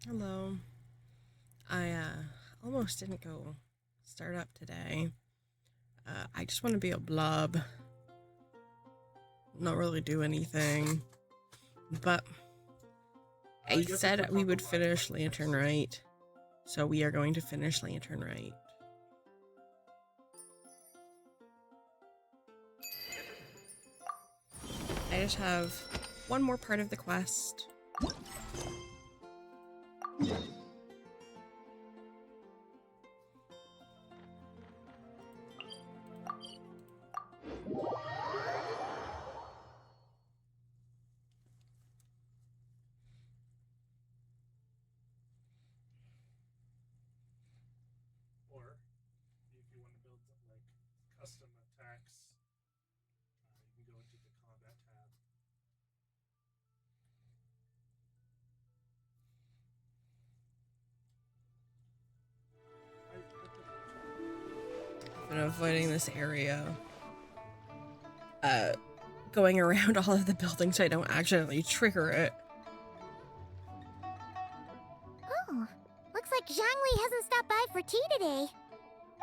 Hello. I almost didn't go start up today. I just want to be a blob, not really do anything. But I said we would finish Lantern Rite, so we are going to finish Lantern Rite. I just have one more part of the quest. Or if you want to build like custom attacks, you can go into the combat tab. I've been avoiding this area. Going around all of the buildings so I don't accidentally trigger it. Oh, looks like Zhangli hasn't stopped by for tea today.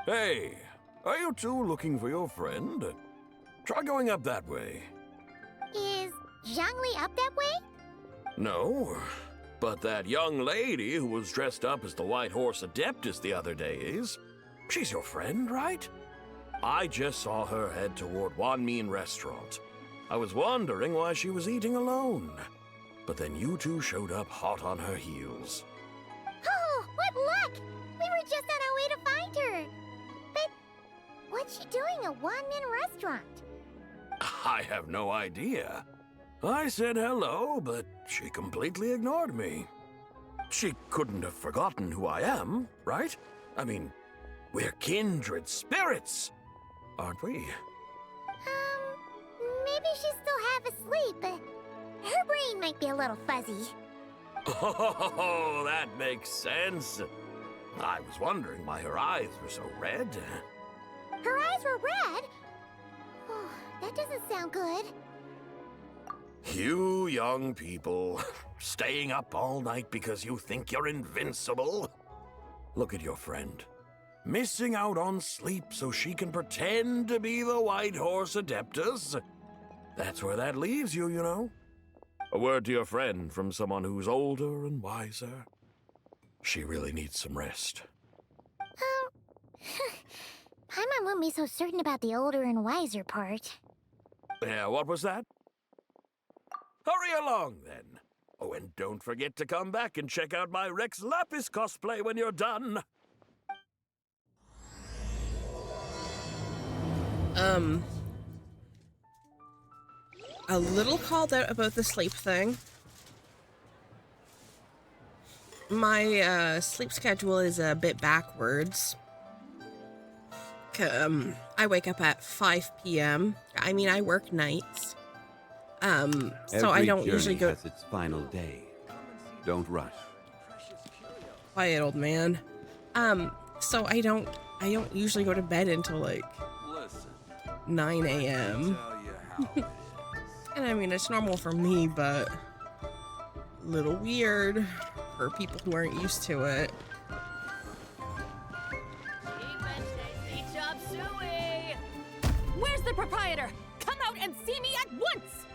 Hey, are you two looking for your friend? Try going up that way. Is Zhangli up that way? No, but that young lady who was dressed up as the White Horse Adeptus the other day is. She's your friend, right? I just saw her head toward Wanmin Restaurant. I was wondering why she was eating alone. But then you two showed up hot on her heels. Oh, what luck! We were just on our way to find her. But what's she doing at Wanmin Restaurant? I have no idea. I said hello, but she completely ignored me. She couldn't have forgotten who I am, right? I mean, we're kindred spirits, aren't we? Maybe she's still half asleep, but her brain might be a little fuzzy. Oh, that makes sense. I was wondering why her eyes were so red. Her eyes were red? Oh, that doesn't sound good. You young people, staying up all night because you think you're invincible? Look at your friend. Missing out on sleep so she can pretend to be the White Horse Adeptus. That's where that leaves you, you know. A word to your friend from someone who's older and wiser. She really needs some rest. Paimon won't be so certain about the older and wiser part. Yeah, what was that? Hurry along, then. Oh, and don't forget to come back and check out my Rex Lapis cosplay when you're done. A little called out about the sleep thing. My sleep schedule is a bit backwards. I wake up at 5 p.m. I mean, I work nights. So I don't usually go. Has its final day. Don't rush. Quiet, old man. So I don't usually go to bed until like 9 a.m. And I mean, it's normal for me, but a little weird for people who aren't used to it. Where's the proprietor? Come out and see me at once!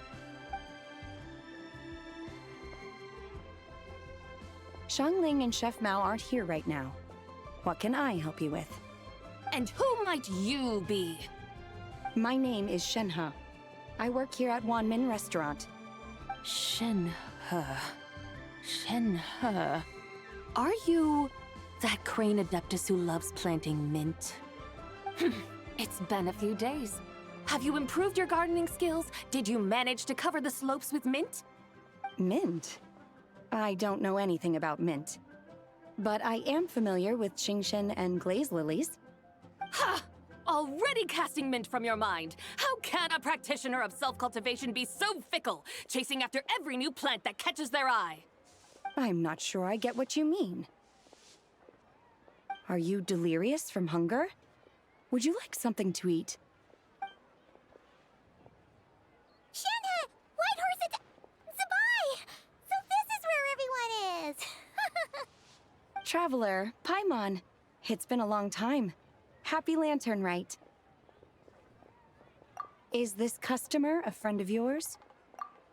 Xiangling and Chef Mao aren't here right now. What can I help you with? And who might you be? My name is Shenhe. I work here at Wanmin Restaurant. Shenhe. Shenhe. Are you that crane adeptus who loves planting mint? It's been a few days. Have you improved your gardening skills? Did you manage to cover the slopes with mint? Mint? I don't know anything about mint. But I am familiar with Genshin and glaze lilies. Ha! Already casting mint from your mind. How can a practitioner of self-cultivation be so fickle, chasing after every new plant that catches their eye? I'm not sure I get what you mean. Are you delirious from hunger? Would you like something to eat? Shenhe! White Horse Zabai! So this is where everyone is! traveler, Paimon. It's been a long time. Happy Lantern Rite. Is this customer a friend of yours?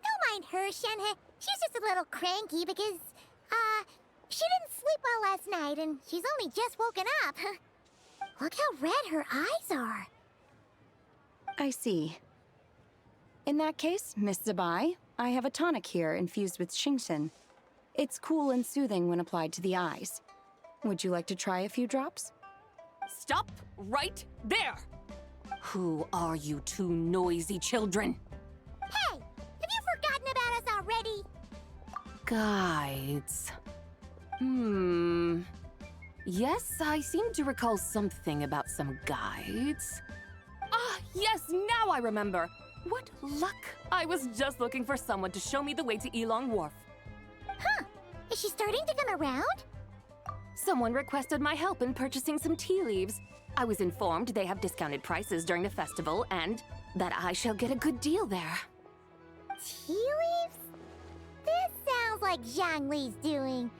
Don't mind her, Shenhe. She's just a little cranky because, she didn't sleep well last night and she's only just woken up. Look how red her eyes are. I see. In that case, Miss Zabai, I have a tonic here infused with Genshin. It's cool and soothing when applied to the eyes. Would you like to try a few drops? Stop right there! Who are you two noisy children? Hey, have you forgotten about us already? Guides. Yes, I seem to recall something about some guides. Ah, yes, now I remember. What luck! I was just looking for someone to show me the way to Elong Wharf. Huh. Is she starting to come around? Someone requested my help in purchasing some tea leaves. I was informed they have discounted prices during the festival and that I shall get a good deal there. Tea leaves? This sounds like Zhongli's doing.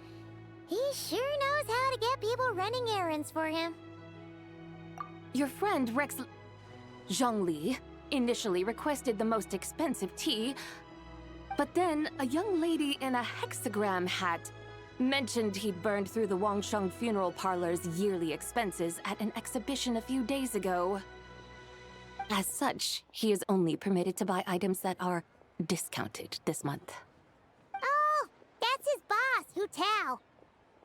He sure knows how to get people running errands for him. Your friend Rex Zhongli initially requested the most expensive tea, but then a young lady in a hexagram hat mentioned he'd burned through the Wangsheng funeral parlor's yearly expenses at an exhibition a few days ago. As such, he is only permitted to buy items that are discounted this month. Oh, that's his boss, Hu Tao.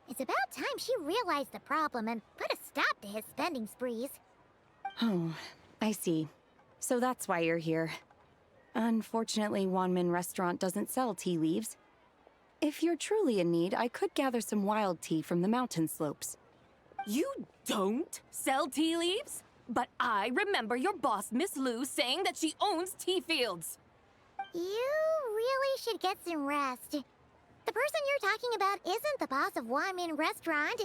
It's about time she realized the problem and put a stop to his spending sprees. Oh, I see. So that's why you're here. Unfortunately, Wanmin Restaurant doesn't sell tea leaves. If you're truly in need, I could gather some wild tea from the mountain slopes. You don't sell tea leaves? But I remember your boss, Miss Lu, saying that she owns tea fields. You really should get some rest. The person you're talking about isn't the boss of Wanmin Restaurant.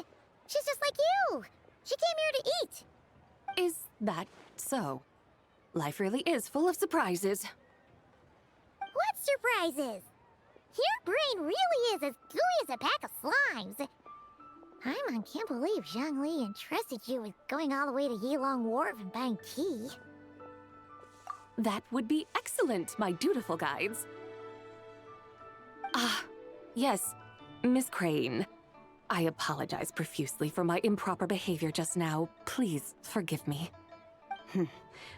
She's just like you. She came here to eat. Is that so? Life really is full of surprises. What surprises? Your brain really is as gooey as a pack of slimes. Paimon can't believe Zhongli entrusted you with going all the way to Yilong Wharf and buying tea. That would be excellent, my dutiful guides. Ah, yes, Miss Crane. I apologize profusely for my improper behavior just now. Please forgive me.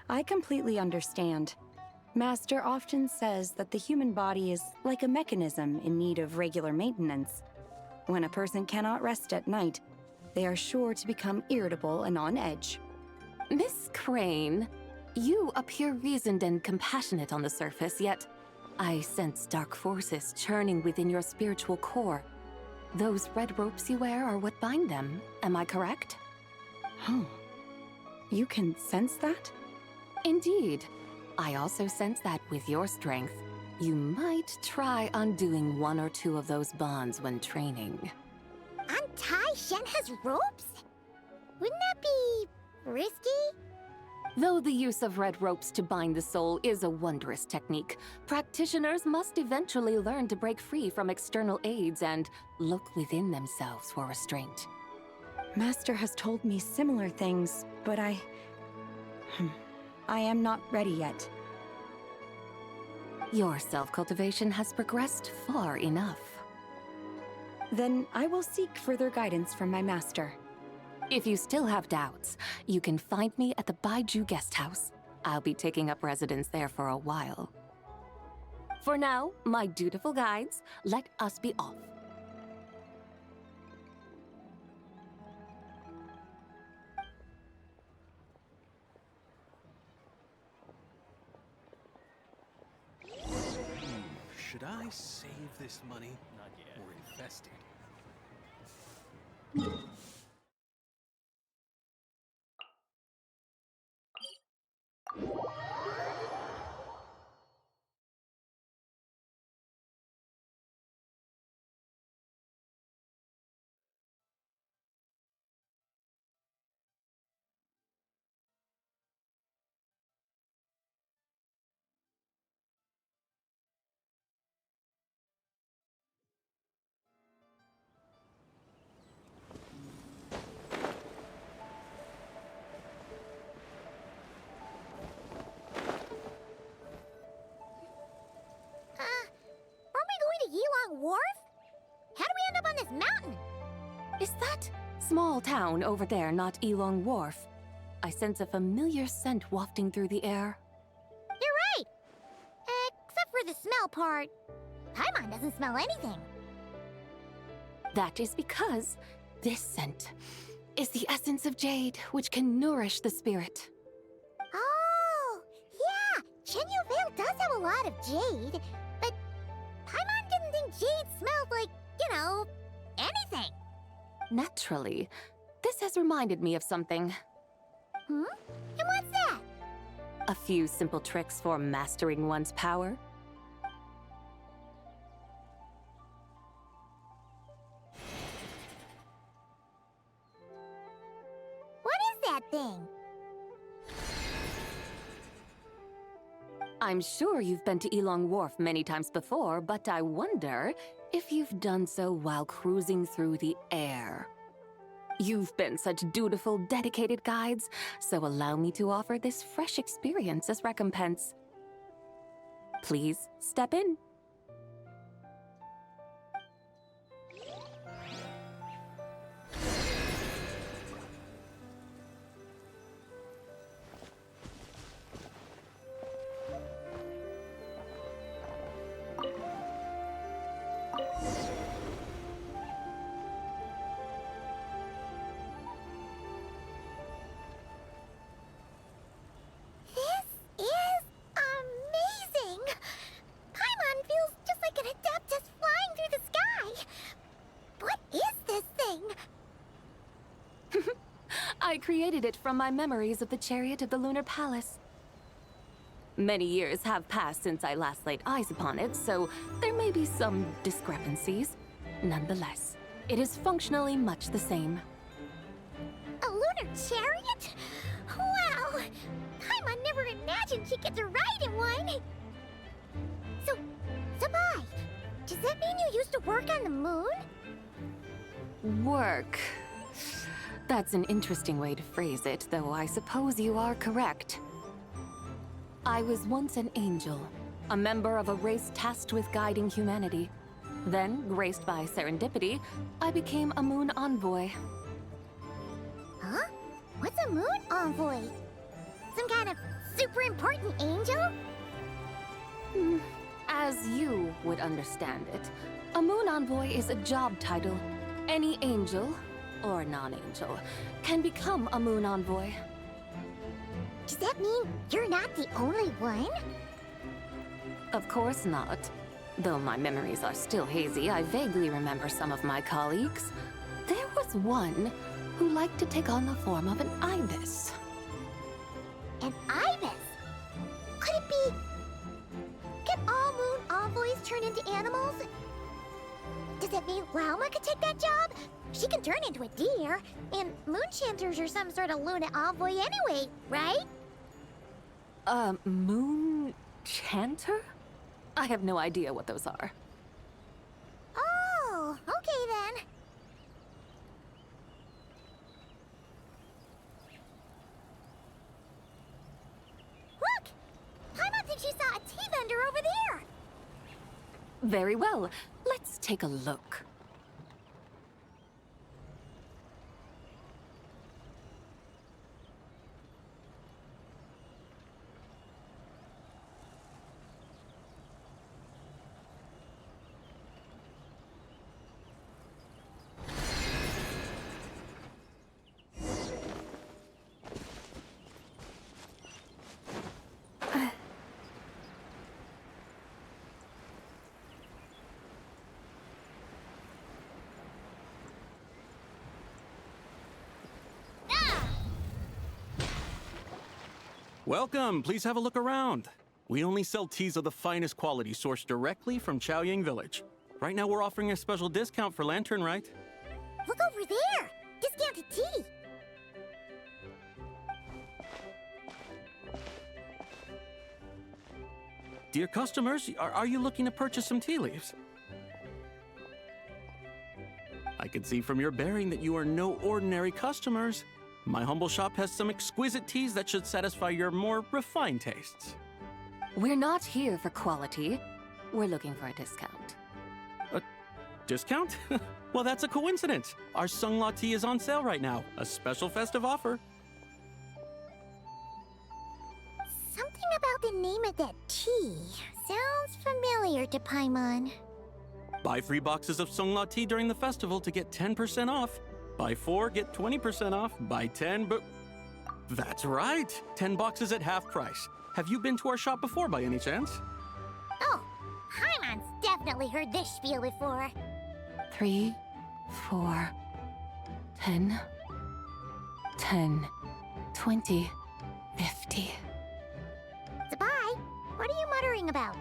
I completely understand. Master often says that the human body is like a mechanism in need of regular maintenance. When a person cannot rest at night, they are sure to become irritable and on edge. Miss Crane, you appear reasoned and compassionate on the surface, yet I sense dark forces churning within your spiritual core. Those red ropes you wear are what bind them, am I correct? Oh, you can sense that? Indeed. I also sense that with your strength, you might try undoing one or two of those bonds when training. Untie Shenhe's ropes? Wouldn't that be risky? Though the use of red ropes to bind the soul is a wondrous technique, practitioners must eventually learn to break free from external aids and look within themselves for restraint. Master has told me similar things, but I am not ready yet. Your self-cultivation has progressed far enough. Then I will seek further guidance from my master. If you still have doubts, you can find me at the Baiju Guest House. I'll be taking up residence there for a while. For now, my dutiful guides, let us be off. Should I save this money? Not yet. Or invest it? mountain. Is that small town over there not Elong Wharf? I sense a familiar scent wafting through the air. You're right. Except for the smell part. Paimon doesn't smell anything. That is because this scent is the essence of jade, which can nourish the spirit. Oh, yeah. Chenyu Vale does have a lot of jade, but Paimon didn't think jade smelled like, anything. Naturally, this has reminded me of something. And what's that? A few simple tricks for mastering one's power. What is that thing? I'm sure you've been to Elong Wharf many times before, but I wonder if you've done so while cruising through the air. You've been such dutiful, dedicated guides, so allow me to offer this fresh experience as recompense. Please step in. This is amazing! Paimon feels just like an Adeptus flying through the sky. What is this thing? I created it from my memories of the chariot of the Lunar Palace. Many years have passed since I last laid eyes upon it, so there may be some discrepancies. Nonetheless, it is functionally much the same. A lunar chariot? Wow! Paimon never imagined she'd get to ride in one! So, Sabai, does that mean you used to work on the moon? Work. That's an interesting way to phrase it, though I suppose you are correct. I was once an angel, a member of a race tasked with guiding humanity. Then, graced by serendipity, I became a moon envoy. Huh? What's a moon envoy? Some kind of super important angel? As you would understand it, a moon envoy is a job title. Any angel, or non-angel, can become a moon envoy. Does that mean you're not the only one? Of course not. Though my memories are still hazy, I vaguely remember some of my colleagues. There was one who liked to take on the form of an ibis. An ibis? Could it be... Can all moon envoys turn into animals? Does that mean Lauma could take that job? She can turn into a deer, and moon chanters are some sort of Luna envoy anyway, right? Moon chanter? I have no idea what those are. Oh, okay then. Look! Paimon thinks she saw a tea vendor over there! Very well. Let's take a look. Welcome, please have a look around. We only sell teas of the finest quality sourced directly from Chaoyang Village. Right now we're offering a special discount for Lantern Rite. Look over there! Discounted tea! Dear customers, are you looking to purchase some tea leaves? I can see from your bearing that you are no ordinary customers. My humble shop has some exquisite teas that should satisfy your more refined tastes. We're not here for quality. We're looking for a discount. discount? Well, that's a coincidence. Our Sunglaw tea is on sale right now. A special festive offer. Something about the name of that tea sounds familiar to Paimon. Buy 3 boxes of Sunglaw tea during the festival to get 10% off. Buy 4, get 20% off. Buy 10, but... That's right! 10 boxes at half price. Have you been to our shop before by any chance? Oh, Paimon's definitely heard this spiel before. 3, 4, 10, 10, 20, 50. Zabai, what are you muttering about?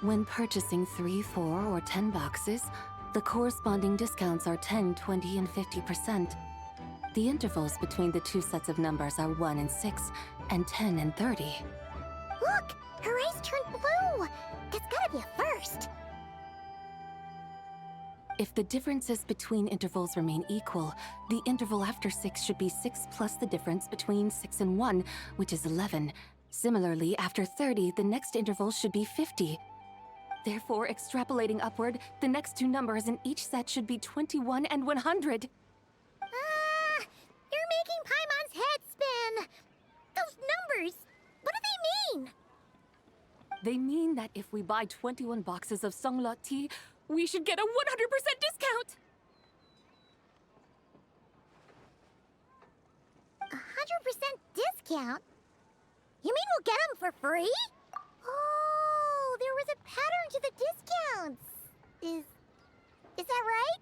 When purchasing 3, 4, or 10 boxes, the corresponding discounts are 10, 20, and 50%. The intervals between the 2 sets of numbers are 1 and 6, and 10 and 30. Look! Her eyes turned blue! That's gotta be a first! If the differences between intervals remain equal, the interval after 6 should be 6 plus the difference between 6 and 1, which is 11. Similarly, after 30, the next interval should be 50. Therefore, extrapolating upward, the next 2 numbers in each set should be 21 and 100. You're making Paimon's head spin! Those numbers, what do they mean? They mean that if we buy 21 boxes of Sunglaw tea, we should get a 100% discount! 100% discount? You mean we'll get them for free? Oh, there was a pattern to the discounts. Is that right?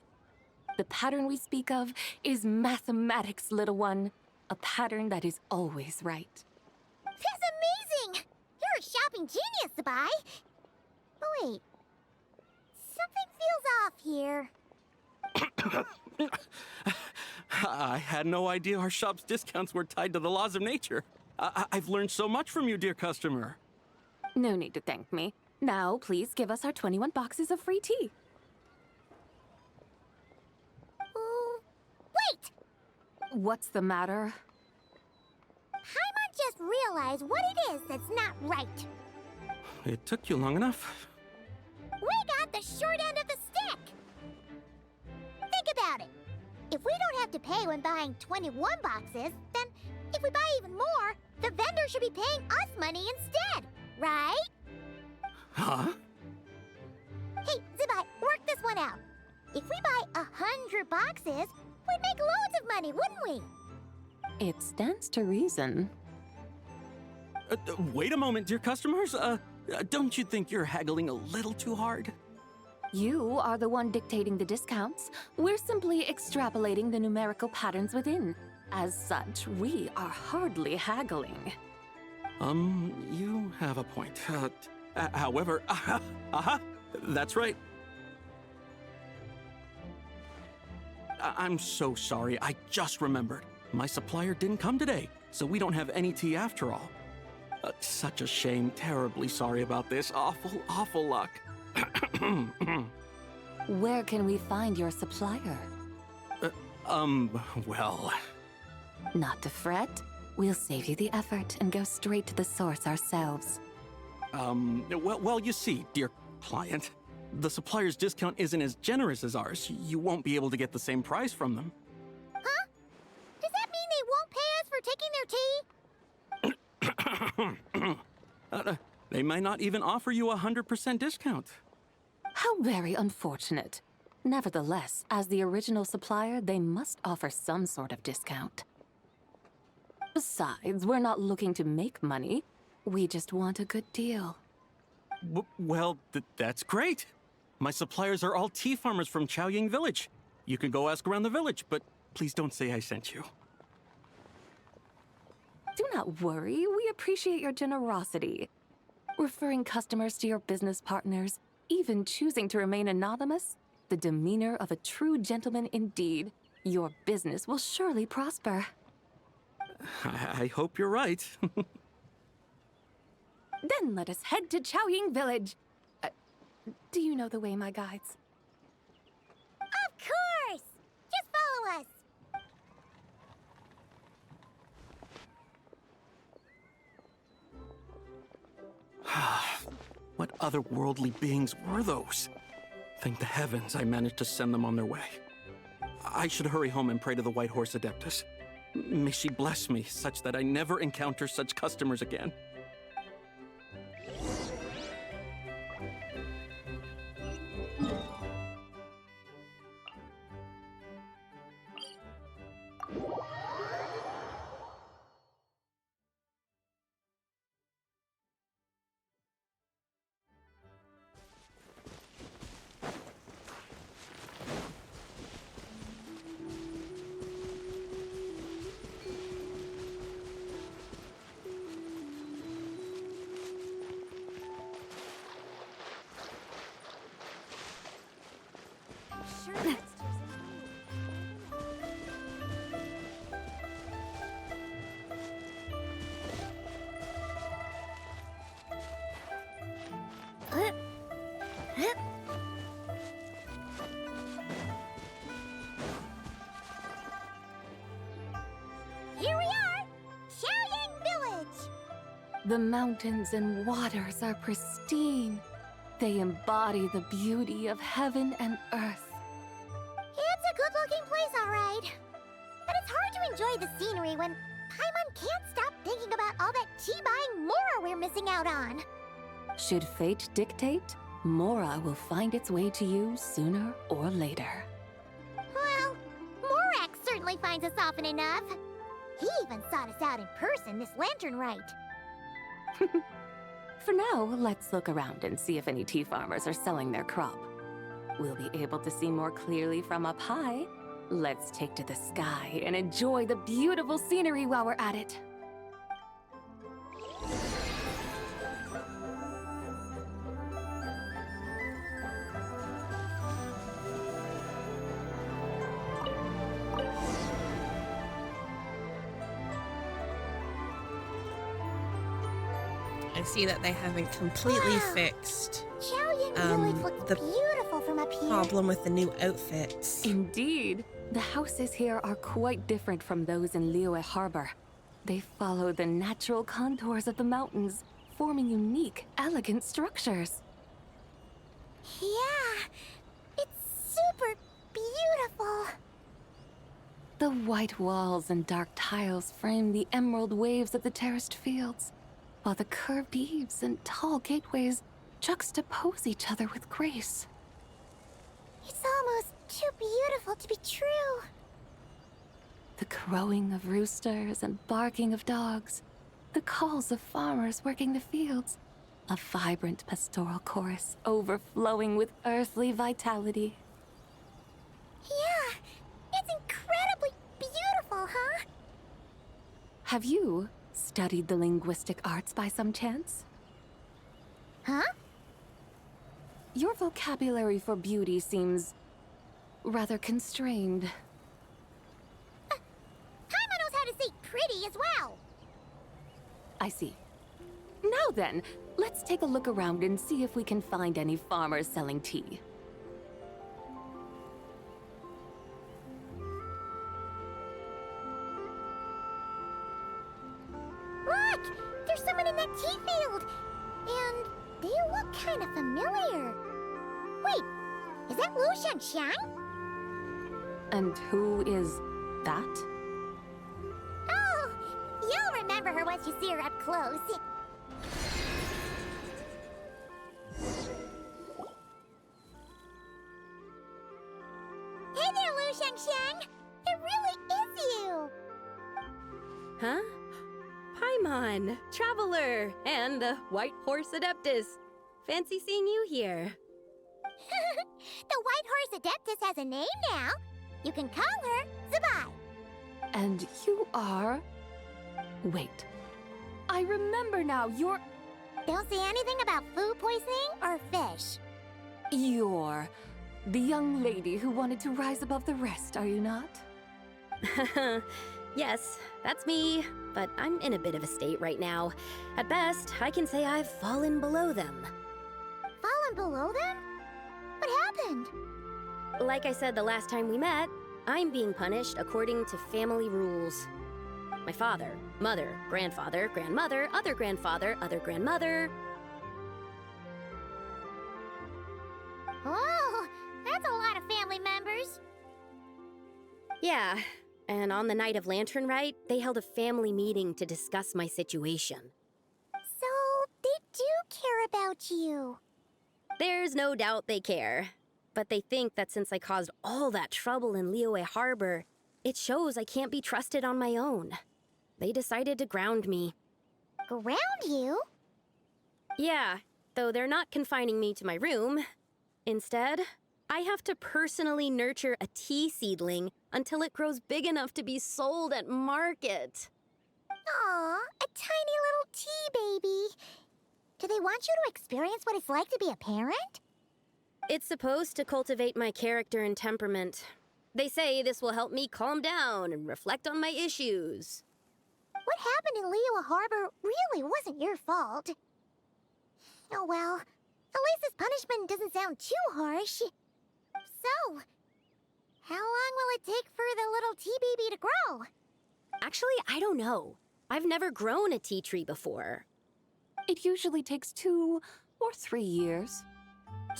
The pattern we speak of is mathematics, little one. A pattern that is always right. That's amazing! You're a shopping genius, Zabai. But wait, something feels off here. I had no idea our shop's discounts were tied to the laws of nature. I've learned so much from you, dear customer. No need to thank me. Now, please give us our 21 boxes of free tea. Wait! What's the matter? Paimon just realized what it is that's not right. It took you long enough. We got the short end of the stick! Think about it. If we don't have to pay when buying 21 boxes, then if we buy even more, the vendor should be paying us money instead, right? Huh? Hey, Zabai, work this one out. If we buy 100 boxes, we'd make loads of money, wouldn't we? It stands to reason. Wait a moment, dear customers. Don't you think you're haggling a little too hard? You are the one dictating the discounts. We're simply extrapolating the numerical patterns within. As such, we are hardly haggling. You have a point. However, that's right. I'm so sorry. I just remembered. My supplier didn't come today, so we don't have any tea after all. Such a shame. Terribly sorry about this. Awful luck. Where can we find your supplier? Well... Not to fret. We'll save you the effort and go straight to the source ourselves. Well, you see, dear client, the supplier's discount isn't as generous as ours. You won't be able to get the same price from them. Huh? Does that mean they won't pay us for taking their tea? They might not even offer you a 100% discount. How very unfortunate. Nevertheless, as the original supplier, they must offer some sort of discount. Besides, we're not looking to make money. We just want a good deal. Well, that's great. My suppliers are all tea farmers from Chaoying Village. You can go ask around the village, but please don't say I sent you. Do not worry, we appreciate your generosity. Referring customers to your business partners, even choosing to remain anonymous, the demeanor of a true gentleman indeed. Your business will surely prosper. I hope you're right. Then let us head to Chaoying Village. Do you know the way, my guides? Of course! Just follow us! What otherworldly beings were those? Thank the heavens I managed to send them on their way. I should hurry home and pray to the White Horse Adeptus. May she bless me such that I never encounter such customers again. Sure, that's Here we are! Xiaoying Village! The mountains and waters are pristine. They embody the beauty of heaven and earth. It's a good-looking place, all right. But it's hard to enjoy the scenery when Paimon can't stop thinking about all that tea-buying Mora we're missing out on. Should fate dictate, Mora will find its way to you sooner or later. Well, Morak certainly finds us often enough. He even sought us out in person this Lantern Rite. For now, let's look around and see if any tea farmers are selling their crop. We'll be able to see more clearly from up high. Let's take to the sky and enjoy the beautiful scenery while we're at it. I see that they haven't completely Wow. fixed Xiaoying Village looks the beautiful from up here. problem with the new outfits. Indeed, the houses here are quite different from those in Liyue Harbor. They follow the natural contours of the mountains, forming unique, elegant structures. Yeah, it's super beautiful. The white walls and dark tiles frame the emerald waves of the terraced fields, while the curved eaves and tall gateways juxtapose each other with grace. It's almost too beautiful to be true. The crowing of roosters and barking of dogs, the calls of farmers working the fields, a vibrant pastoral chorus overflowing with earthly vitality. Yeah, it's incredibly beautiful, huh? Have you studied the linguistic arts by some chance? Huh? Your vocabulary for beauty seems rather constrained. Paimon knows how to say pretty as well. I see. Now then, let's take a look around and see if we can find any farmers selling tea. Look! There's someone in that tea field! And they look kind of familiar. Wait, is that Lu Shangxiang? And who is that? Oh, you'll remember her once you see her up close. Hey there, Lu Shangxiang! It really is you! Huh? Paimon, Traveler, and the White Horse Adeptus. Fancy seeing you here. The White Horse Adeptus has a name now. You can call her Zabai. And you are... Wait. I remember now, you're Don't say anything about food poisoning or fish. the young lady who wanted to rise above the rest, are you not? Yes, that's me, but I'm in a bit of a state right now. At best, I can say I've fallen below them. Fallen below them? What happened? Like I said the last time we met, I'm being punished according to family rules. My father, mother, grandfather, grandmother, other grandfather, other grandmother. Oh, Yeah, and on the night of Lantern Rite, they held a family meeting to discuss my situation. So, they do care about you. There's no doubt they care. But they think that since I caused all that trouble in Liyue Harbor, it shows I can't be trusted on my own. They decided to ground me. Ground you? Yeah, though they're not confining me to my room. Instead, I have to personally nurture a tea seedling until it grows big enough to be sold at market. Aw, a tiny little tea baby. Do they want you to experience what it's like to be a parent? It's supposed to cultivate my character and temperament. They say this will help me calm down and reflect on my issues. What happened in Liyue Harbor really wasn't your fault. Oh well, at least this punishment doesn't sound too harsh. So, how long will it take for the little tea baby to grow? Actually, I don't know. I've never grown a tea tree before. It usually takes 2 or 3 years.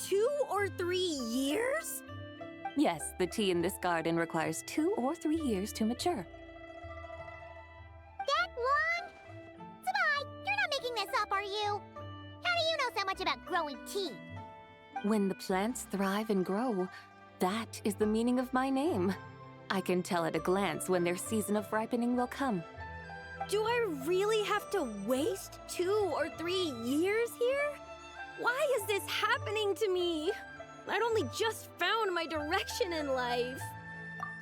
2 or 3 years? Yes, the tea in this garden requires 2 or 3 years to mature. That long? Sabai, you're not making this up, are you? How do you know so much about growing tea? When the plants thrive and grow, that is the meaning of my name. I can tell at a glance when their season of ripening will come. Do I really have to waste 2 or 3 years here? Why is this happening to me? I'd only just found my direction in life.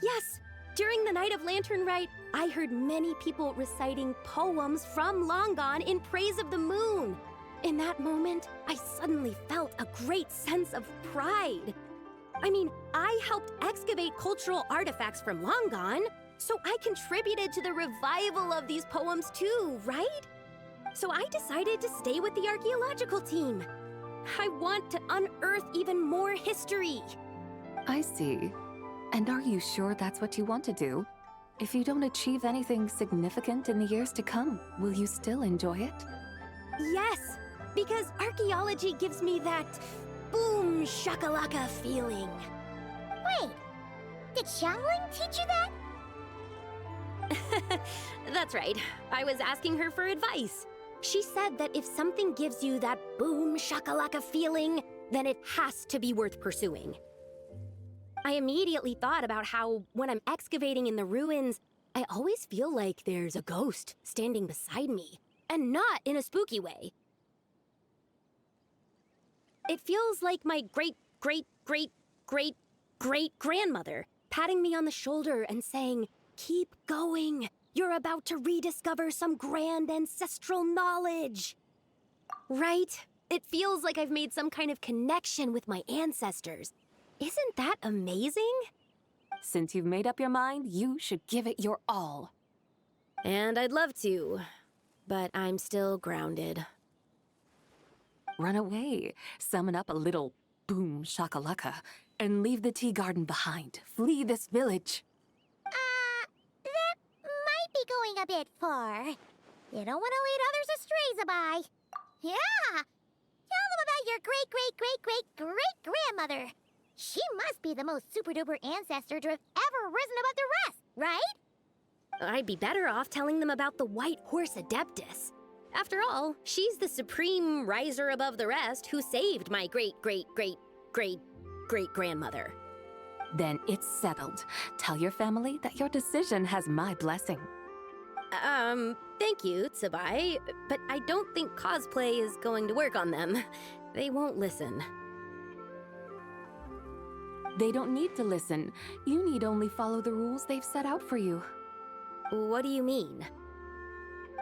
Yes, during the night of Lantern Rite, I heard many people reciting poems from Long Gone in praise of the moon. In that moment, I suddenly felt a great sense of pride. I mean, I helped excavate cultural artifacts from Long Gone, so I contributed to the revival of these poems too, right? So I decided to stay with the archaeological team. I want to unearth even more history. I see. And are you sure that's what you want to do? If you don't achieve anything significant in the years to come, will you still enjoy it? Yes, because archaeology gives me that boom shakalaka feeling. Wait, did Xiangling teach you that? That's right. I was asking her for advice. She said that if something gives you that boom shakalaka feeling, then it has to be worth pursuing. I immediately thought about how, when I'm excavating in the ruins, I always feel like there's a ghost standing beside me, and not in a spooky way. It feels like my great-great-great-great-great-grandmother patting me on the shoulder and saying, "Keep going. You're about to rediscover some grand ancestral knowledge." Right? It feels like I've made some kind of connection with my ancestors. Isn't that amazing? Since you've made up your mind, you should give it your all. And I'd love to, but I'm still grounded. Run away, summon up a little boom shakalaka, and leave the tea garden behind. Flee this village. That might be going a bit far. You don't want to lead others astray, Zabai. Yeah! Tell them about your great-great-great-great-great-grandmother. She must be the most super-duper ancestor to have ever risen above the rest, right? I'd be better off telling them about the White Horse Adeptus. After all, she's the supreme riser above the rest who saved my great-great-great-great-great-grandmother. Then it's settled. Tell your family that your decision has my blessing. Thank you, Tsubai, but I don't think cosplay is going to work on them. They won't listen. They don't need to listen. You need only follow the rules they've set out for you. What do you mean?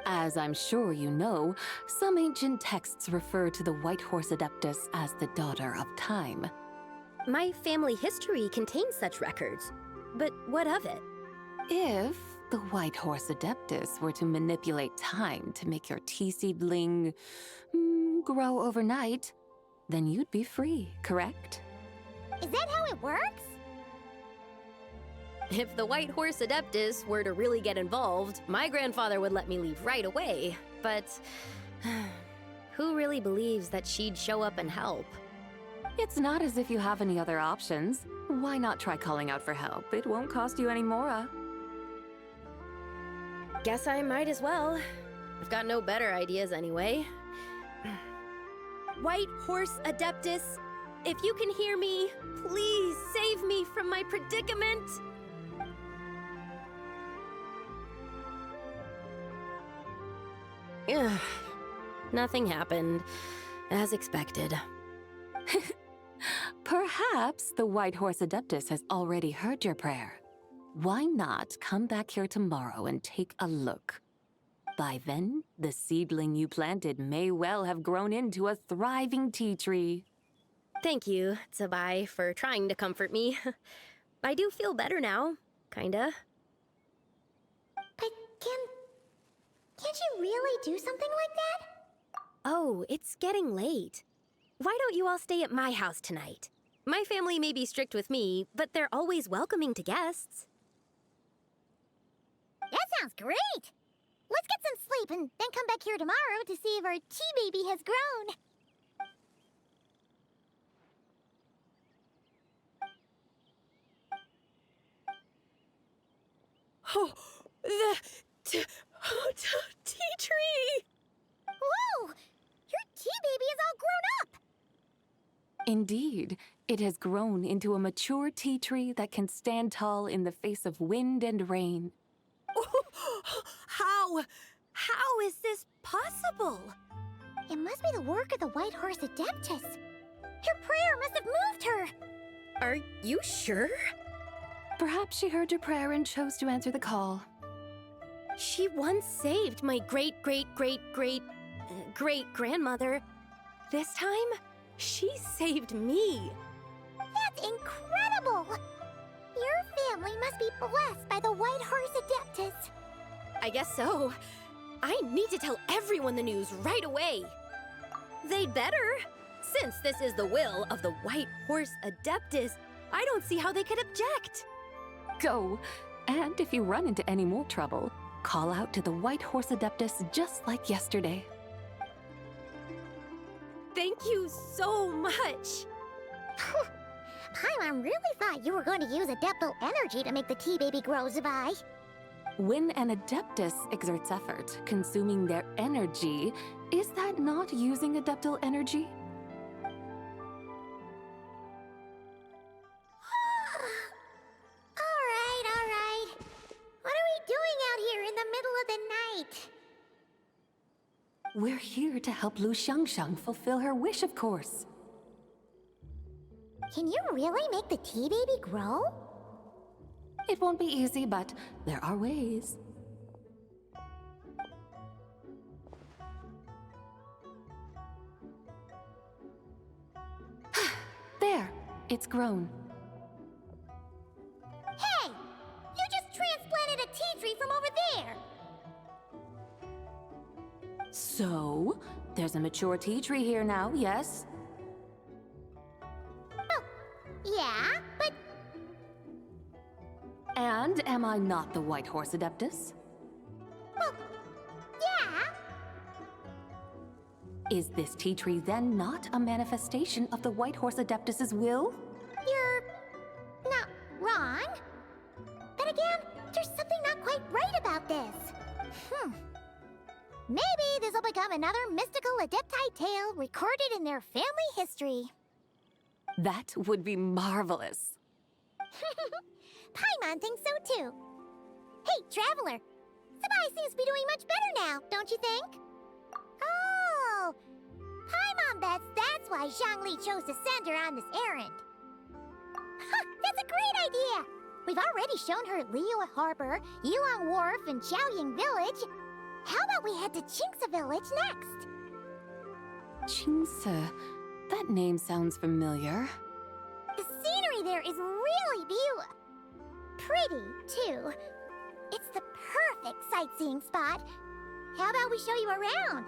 As I'm sure you know, some ancient texts refer to the White Horse Adeptus as the Daughter of Time. My family history contains such records, but what of it? If the White Horse Adeptus were to manipulate time to make your tea seedling grow overnight, then you'd be free, correct? Is that how it works? If the White Horse Adeptus were to really get involved, my grandfather would let me leave right away, but who really believes that she'd show up and help? It's not as if you have any other options. Why not try calling out for help? It won't cost you any more. Guess I might as well. I've got no better ideas anyway. White Horse Adeptus, if you can hear me, please save me from my predicament. Ugh. Nothing happened, as expected. Perhaps the White Horse Adeptus has already heard your prayer. Why not come back here tomorrow and take a look? By then, the seedling you planted may well have grown into a thriving tea tree. Thank you, Tsabai, for trying to comfort me. I do feel better now, kinda. But can't you really do something like that? Oh, it's getting late. Why don't you all stay at my house tonight? My family may be strict with me, but they're always welcoming to guests. That sounds great! Let's get some sleep and then come back here tomorrow to see if our tea baby has grown. Oh, the tea tree! Whoa! Your tea baby is all grown up! Indeed, it has grown into a mature tea tree that can stand tall in the face of wind and rain. How is this possible? It must be the work of the White Horse Adeptus. Your prayer must have moved her. Are you sure? Perhaps she heard your prayer and chose to answer the call. She once saved my great-great-great-great-great-grandmother. This time, she saved me. That's incredible! Your family must be blessed by the White Horse Adeptus. I guess so. I need to tell everyone the news right away. They'd better. Since this is the will of the White Horse Adeptus, I don't see how they could object. Go, and if you run into any more trouble, call out to the White Horse Adeptus just like yesterday. Thank you so much. Paimon really thought you were going to use Adeptal energy to make the tea baby grow, Zabai. When an Adeptus exerts effort, consuming their energy, is that not using Adeptal energy? All right. What are we doing out here in the middle of the night? We're here to help Lu Xiangxiang fulfill her wish, of course. Can you really make the tea baby grow? It won't be easy, but there are ways. There, it's grown. Hey! You just transplanted a tea tree from over there! So, there's a mature tea tree here now, yes? Oh, yeah, but And am I not the White Horse Adeptus? well, yeah. Is this tea tree then not a manifestation of the White Horse Adeptus's will? You're not wrong. But again, there's something not quite right about this. Maybe this will become another mystical Adepti tale recorded in their family history. That would be marvelous. Paimon thinks so too. Hey, Traveler! Sabai seems to be doing much better now, don't you think? Oh! Paimon bets that's why Zhongli chose to send her on this errand. That's a great idea! We've already shown her Liyue Harbor, Yilong Wharf, and Xiaoying Village. How about we head to Qingce Village next? Qingce. That name sounds familiar. The scenery there is really beautiful. Pretty, too. It's the perfect sightseeing spot. How about we show you around?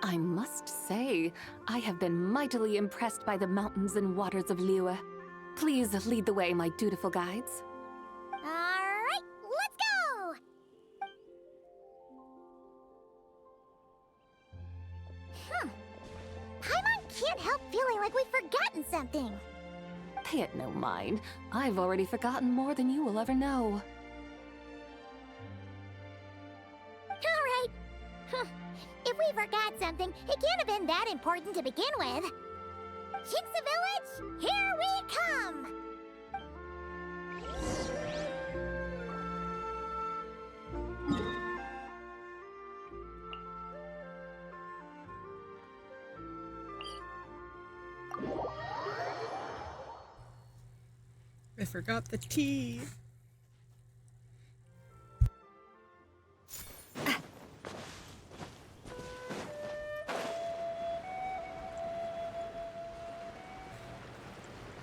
I must say, I have been mightily impressed by the mountains and waters of Liyue. Please lead the way, my dutiful guides. All right, let's go! Paimon can't help feeling like we've forgotten something. Pay it no mind. I've already forgotten more than you will ever know. Alright. If we forgot something, it can't have been that important to begin with. Jinxa Village, here we come! I forgot the tea.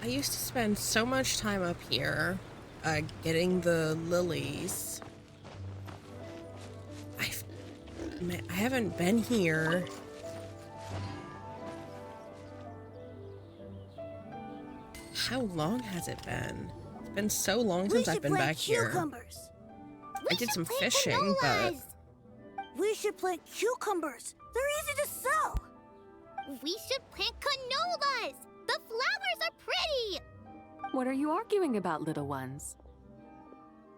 I used to spend so much time up here, getting the lilies. I haven't been here. How long has it been? It's been so long since I've been back here. I did some fishing, but... We should plant cucumbers. They're easy to sell. We should plant canolas! The flowers are pretty! What are you arguing about, little ones?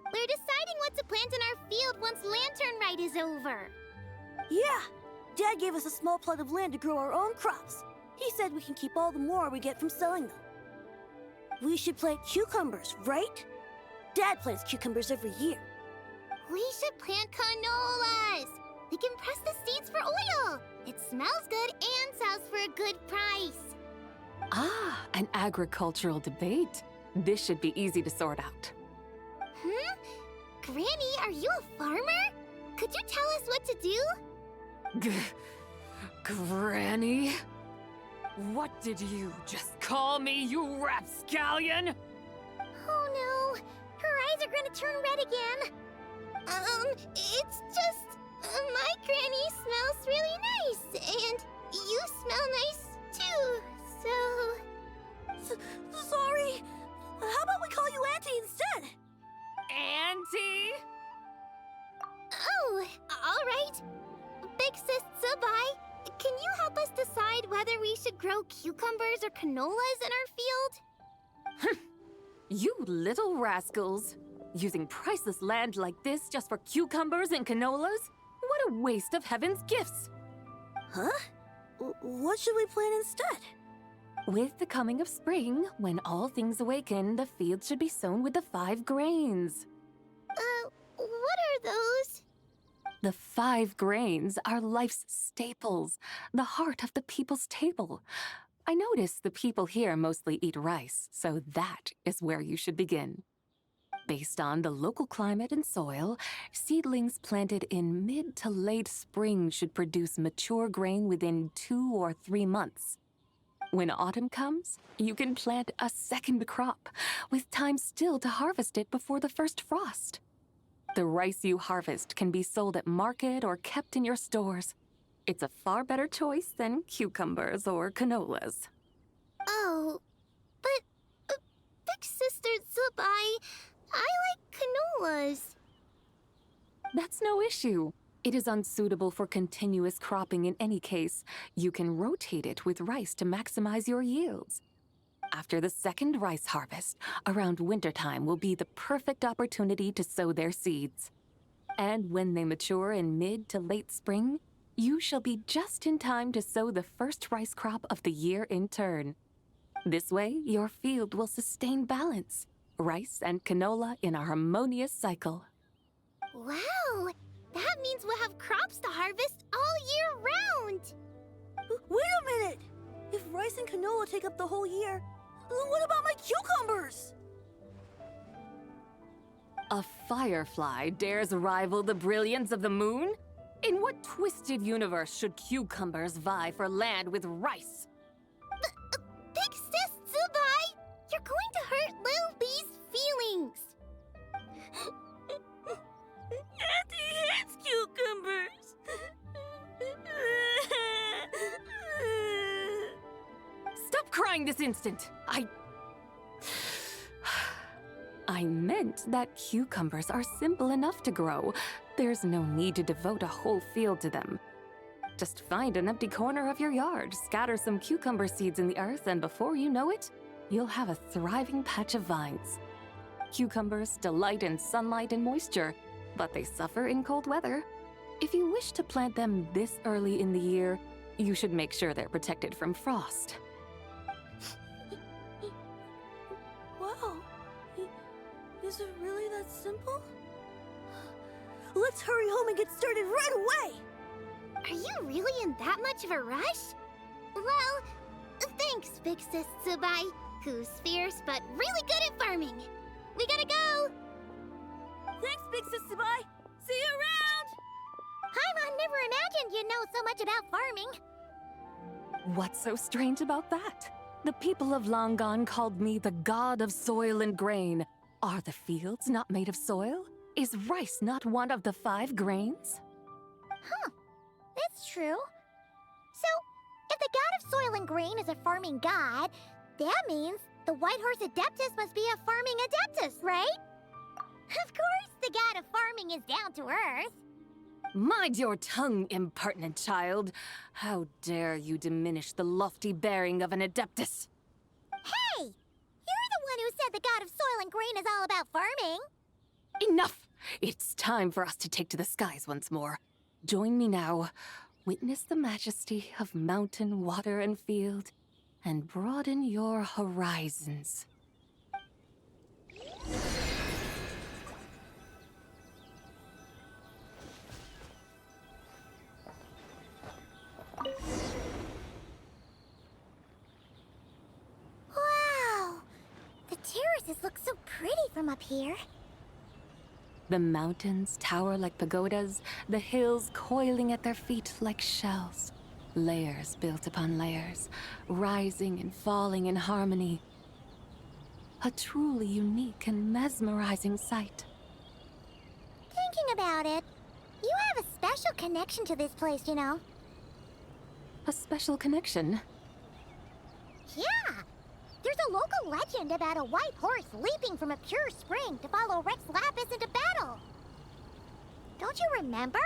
We're deciding what to plant in our field once Lantern Rite is over. Yeah. Dad gave us a small plot of land to grow our own crops. He said we can keep all the more we get from selling them. We should plant cucumbers, right? Dad plants cucumbers every year. We should plant canolas! We can press the seeds for oil! It smells good and sells for a good price. Ah, an agricultural debate. This should be easy to sort out. Granny, are you a farmer? Could you tell us what to do? Granny? What did you just call me, you rapscallion? Oh no, her eyes are gonna turn red again. It's just, my granny smells really nice, and you smell nice too, so... Sorry. How about we call you Auntie instead? Auntie? Oh, alright. Big Sis Zubai, can you help us decide whether we should grow cucumbers or canolas in our field? You little rascals. Using priceless land like this just for cucumbers and canolas? What a waste of heaven's gifts! Huh? What should we plant instead? With the coming of spring, when all things awaken, the field should be sown with the 5 grains. What are those? The 5 grains are life's staples, the heart of the people's table. I notice the people here mostly eat rice, so that is where you should begin. Based on the local climate and soil, seedlings planted in mid to late spring should produce mature grain within 2 or 3 months. When autumn comes, you can plant a second crop, with time still to harvest it before the first frost. The rice you harvest can be sold at market or kept in your stores. It's a far better choice than cucumbers or canolas. Oh, but Big Sister Zubai, I like canolas. That's no issue. It is unsuitable for continuous cropping in any case. You can rotate it with rice to maximize your yields. After the second rice harvest, around wintertime will be the perfect opportunity to sow their seeds. And when they mature in mid to late spring, you shall be just in time to sow the first rice crop of the year in turn. This way, your field will sustain balance. Rice and canola in a harmonious cycle. Wow! That means we'll have crops to harvest all year round! Wait a minute! If rice and canola take up the whole year, what about my cucumbers? A firefly dares rival the brilliance of the moon? In what twisted universe should cucumbers vie for land with rice? Big Sis Zubai! You're going to hurt Lil Bee's feelings! Auntie hates cucumbers! Stop crying this instant! I meant that cucumbers are simple enough to grow. There's no need to devote a whole field to them. Just find an empty corner of your yard, scatter some cucumber seeds in the earth, and before you know it, you'll have a thriving patch of vines. Cucumbers delight in sunlight and moisture, but they suffer in cold weather. If you wish to plant them this early in the year, you should make sure they're protected from frost. Wow. Is it really that simple? Let's hurry home and get started right away! Are you really in that much of a rush? Well, thanks, Big Sis Tsubai, who's fierce but really good at farming. We gotta go! Thanks, Big Sis Tsubai! See you around! Paimon never imagined you'd know so much about farming. What's so strange about that? The people of Long Gone called me the god of soil and grain. Are the fields not made of soil? Is rice not one of the 5 grains? Huh. That's true. So, if the god of soil and grain is a farming god, that means the White Horse Adeptus must be a farming adeptus, right? Of course, the god of farming is down to earth. Mind your tongue, impertinent child. How dare you diminish the lofty bearing of an adeptus? Hey! You're the one who said the god of soil and grain is all about farming. Enough! It's time for us to take to the skies once more. Join me now. Witness the majesty of mountain, water, and field, and broaden your horizons. Wow! The terraces look so pretty from up here. The mountains tower like pagodas, the hills coiling at their feet like shells. Layers built upon layers, rising and falling in harmony. A truly unique and mesmerizing sight. Thinking about it, you have a special connection to this place, you know. A special connection? Yeah! There's a local legend about a white horse leaping from a pure spring to follow Rex Lapis into battle. Don't you remember?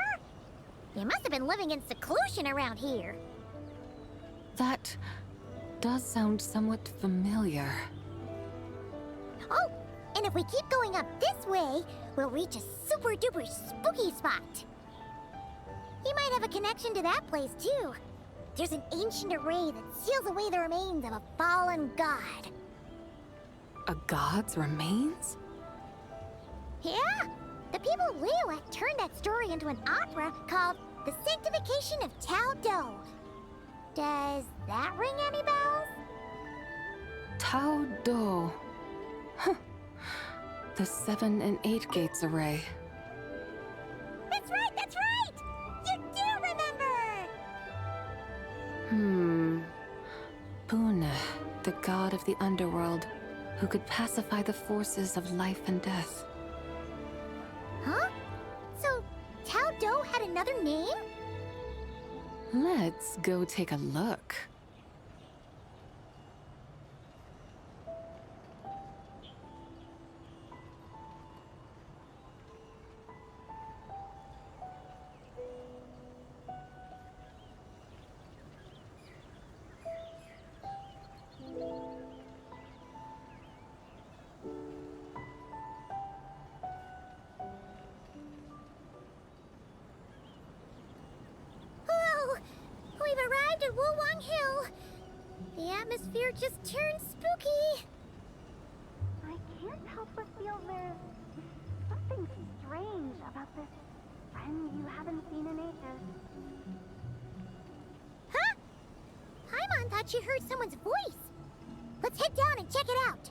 You must have been living in seclusion around here. That does sound somewhat familiar. Oh, and if we keep going up this way, we'll reach a super-duper spooky spot. You might have a connection to that place, too. There's an ancient array that seals away the remains of a fallen god. A god's remains? Yeah! The people of Liyue turned that story into an opera called The Sanctification of Tao Do. Does that ring any bells? Tao Do. Huh. The 7 and 8 gates array. That's right, that's right! You do remember! Puna, the god of the underworld, who could pacify the forces of life and death. Huh? So, Tao Do had another name? Let's go take a look. Whoa! We've arrived at Wulwang Hill. The atmosphere just turned spooky. I can't help but feel there's something strange about this friend you haven't seen in ages. Huh? Paimon thought she heard someone's voice. Let's head down and check it out.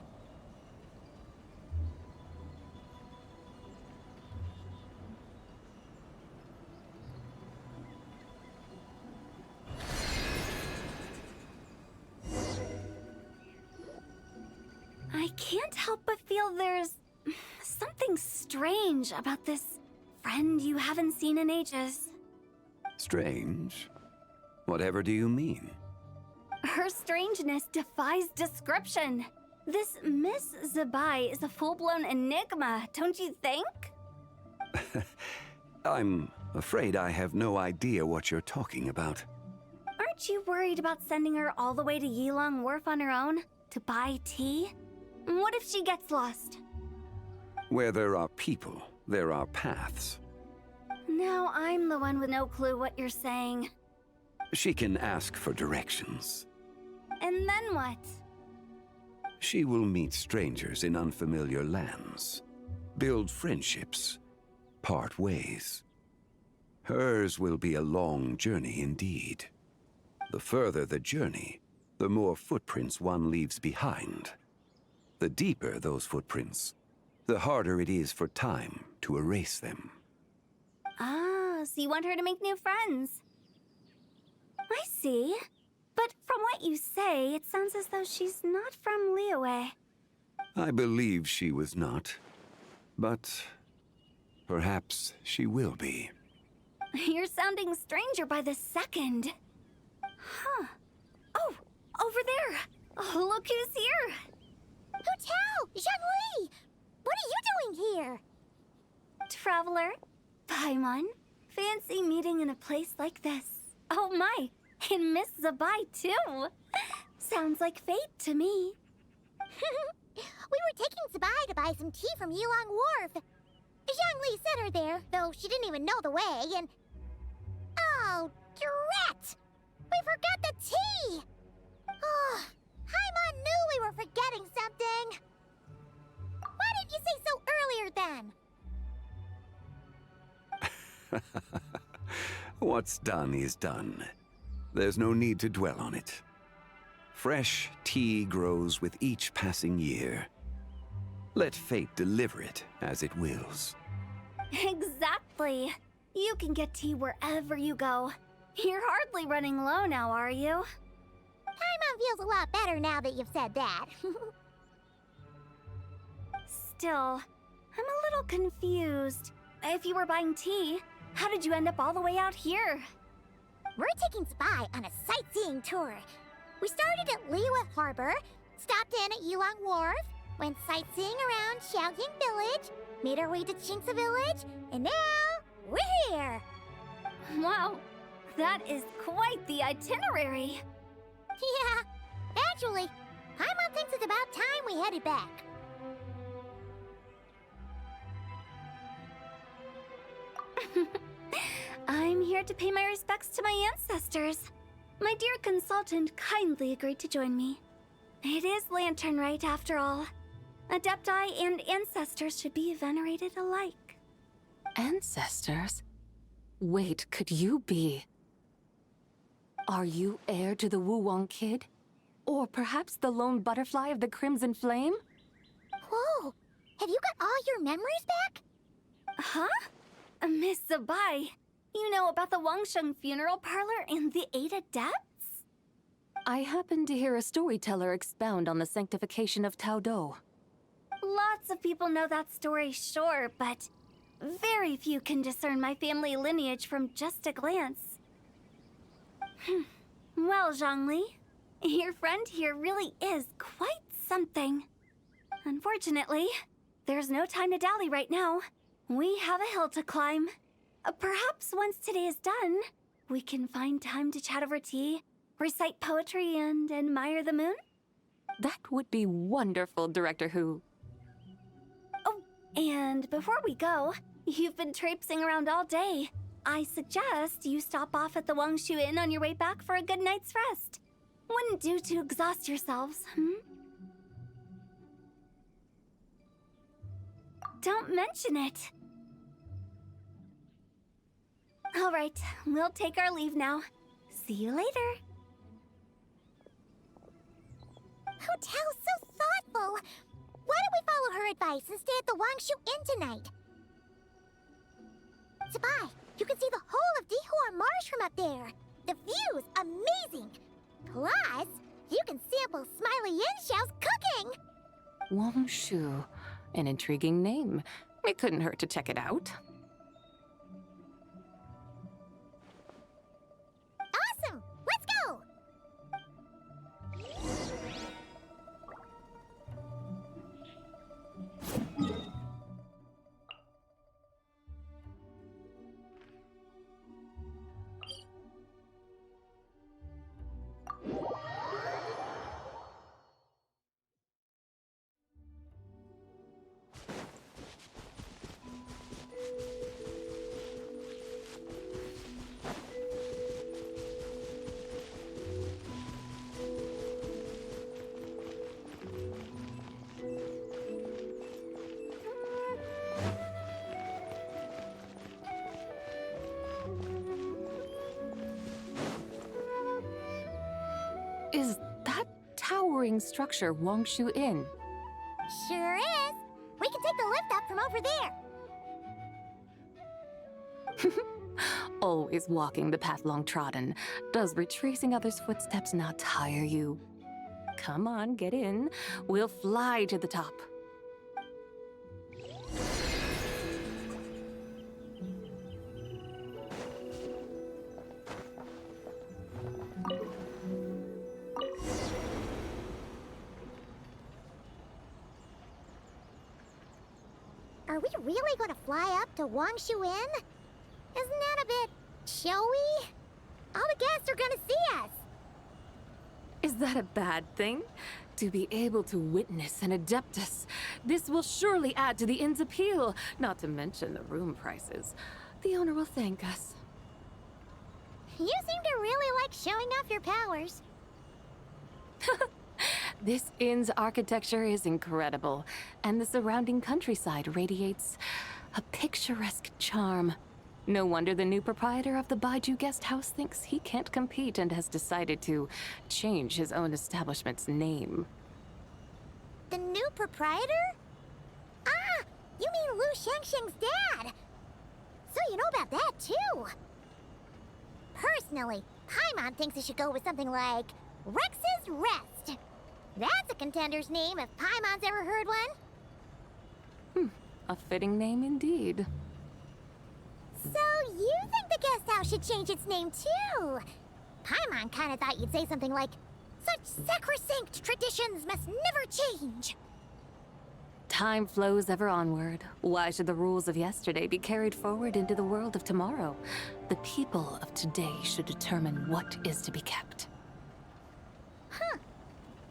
I can't help but feel there's something strange about this friend you haven't seen in ages. Strange? Whatever do you mean? Her strangeness defies description. This Miss Zabai is a full-blown enigma, don't you think? I'm Afraid I have no idea what you're talking about. Aren't you worried about sending her all the way to Yilong Wharf on her own to buy tea? What if she gets lost? Where there are people, there are paths. Now I'm the one with no clue what you're saying. She can ask for directions. And then what? She will meet strangers in unfamiliar lands, build friendships, part ways. Hers will be a long journey indeed. The further the journey, the more footprints one leaves behind. The deeper those footprints, the harder it is for time to erase them. Ah, so you want her to make new friends. I see. But from what you say, it sounds as though she's not from Liyue. I believe she was not, but perhaps she will be. You're sounding stranger by the second. Huh. Oh, over there. Oh, look who's here. Hu Tao! Zhongli! What are you doing here? Traveler, Paimon, fancy meeting in a place like this. Oh my, and Miss Zabai too. Sounds like fate to me. We were taking Zabai to buy some tea from Yilong Wharf. Zhongli sent her there, though she didn't even know the way, and... Oh, drat! We forgot the tea! Oh, Paimon knew we were forgetting something. Why didn't you say so earlier then? What's done is done. There's no need to dwell on it. Fresh tea grows with each passing year. Let fate deliver it as it wills. Exactly. You can get tea wherever you go. You're hardly running low now, are you? Paimon feels a lot better now that you've said that. Still, I'm a little confused. If you were buying tea, how did you end up all the way out here? We're taking Spy on a sightseeing tour. We started at Liyue Harbor, stopped in at Yilong Wharf, went sightseeing around Xiaoying Village, made our way to Qingce Village, and now we're here. Wow, that is quite the itinerary. Yeah, actually, Paimon thinks it's about time we headed back. I'm here to pay my respects to my ancestors. My dear consultant kindly agreed to join me. It is Lantern Rite, after all. Adepti and ancestors should be venerated alike. Ancestors? Wait, could you be? Are you heir to the Wuwang Kid? Or perhaps the lone butterfly of the Crimson Flame? Whoa, have you got all your memories back? Huh? Miss Zabai, you know about the Wangsheng funeral parlor and the 8 adepts? I happened to hear a storyteller expound on the sanctification of Tao Do. Lots of people know that story, sure, but very few can discern my family lineage from just a glance. Well, Zhongli, your friend here really is quite something. Unfortunately, there's no time to dally right now. We have a hill to climb. Perhaps once today is done, we can find time to chat over tea, recite poetry, and admire the moon? That would be wonderful, Director Hu. Oh, and before we go, you've been traipsing around all day. I suggest you stop off at the Wangshu Inn on your way back for a good night's rest. Wouldn't do to exhaust yourselves, Don't mention it. All right, we'll take our leave now. See you later. Hu Tao's so thoughtful. Why don't we follow her advice and stay at the Wangshu Inn tonight? Zabai, you can see the whole of Dihua Marsh from up there. The view's amazing. Plus, you can sample Smiley Yin Xiao's cooking. Wangshu. An intriguing name. It couldn't hurt to check it out. Awesome! Let's go! Is that towering structure Wangshu Inn? Sure is. We can take the lift up from over there. Always walking the path long trodden. Does retracing others' footsteps not tire you? Come on, get in. We'll fly to the top. Are we really going to fly up to Wangshu Inn? Isn't that a bit showy? All the guests are going to see us. Is that a bad thing? To be able to witness an Adeptus. This will surely add to the inn's appeal, not to mention the room prices. The owner will thank us. You seem to really like showing off your powers. This inn's architecture is incredible, and the surrounding countryside radiates a picturesque charm. No wonder the new proprietor of the Baiju guest house thinks he can't compete and has decided to change his own establishment's name. The new proprietor? Ah, you mean Lu Shengsheng's dad. So you know about that, too. Personally, Paimon thinks it should go with something like Rex's Rest. That's a contender's name if Paimon's ever heard one. A fitting name indeed. So you think the guest house should change its name, too? Paimon kinda thought you'd say something like, such sacrosanct traditions must never change. Time flows ever onward. Why should the rules of yesterday be carried forward into the world of tomorrow? The people of today should determine what is to be kept. Huh.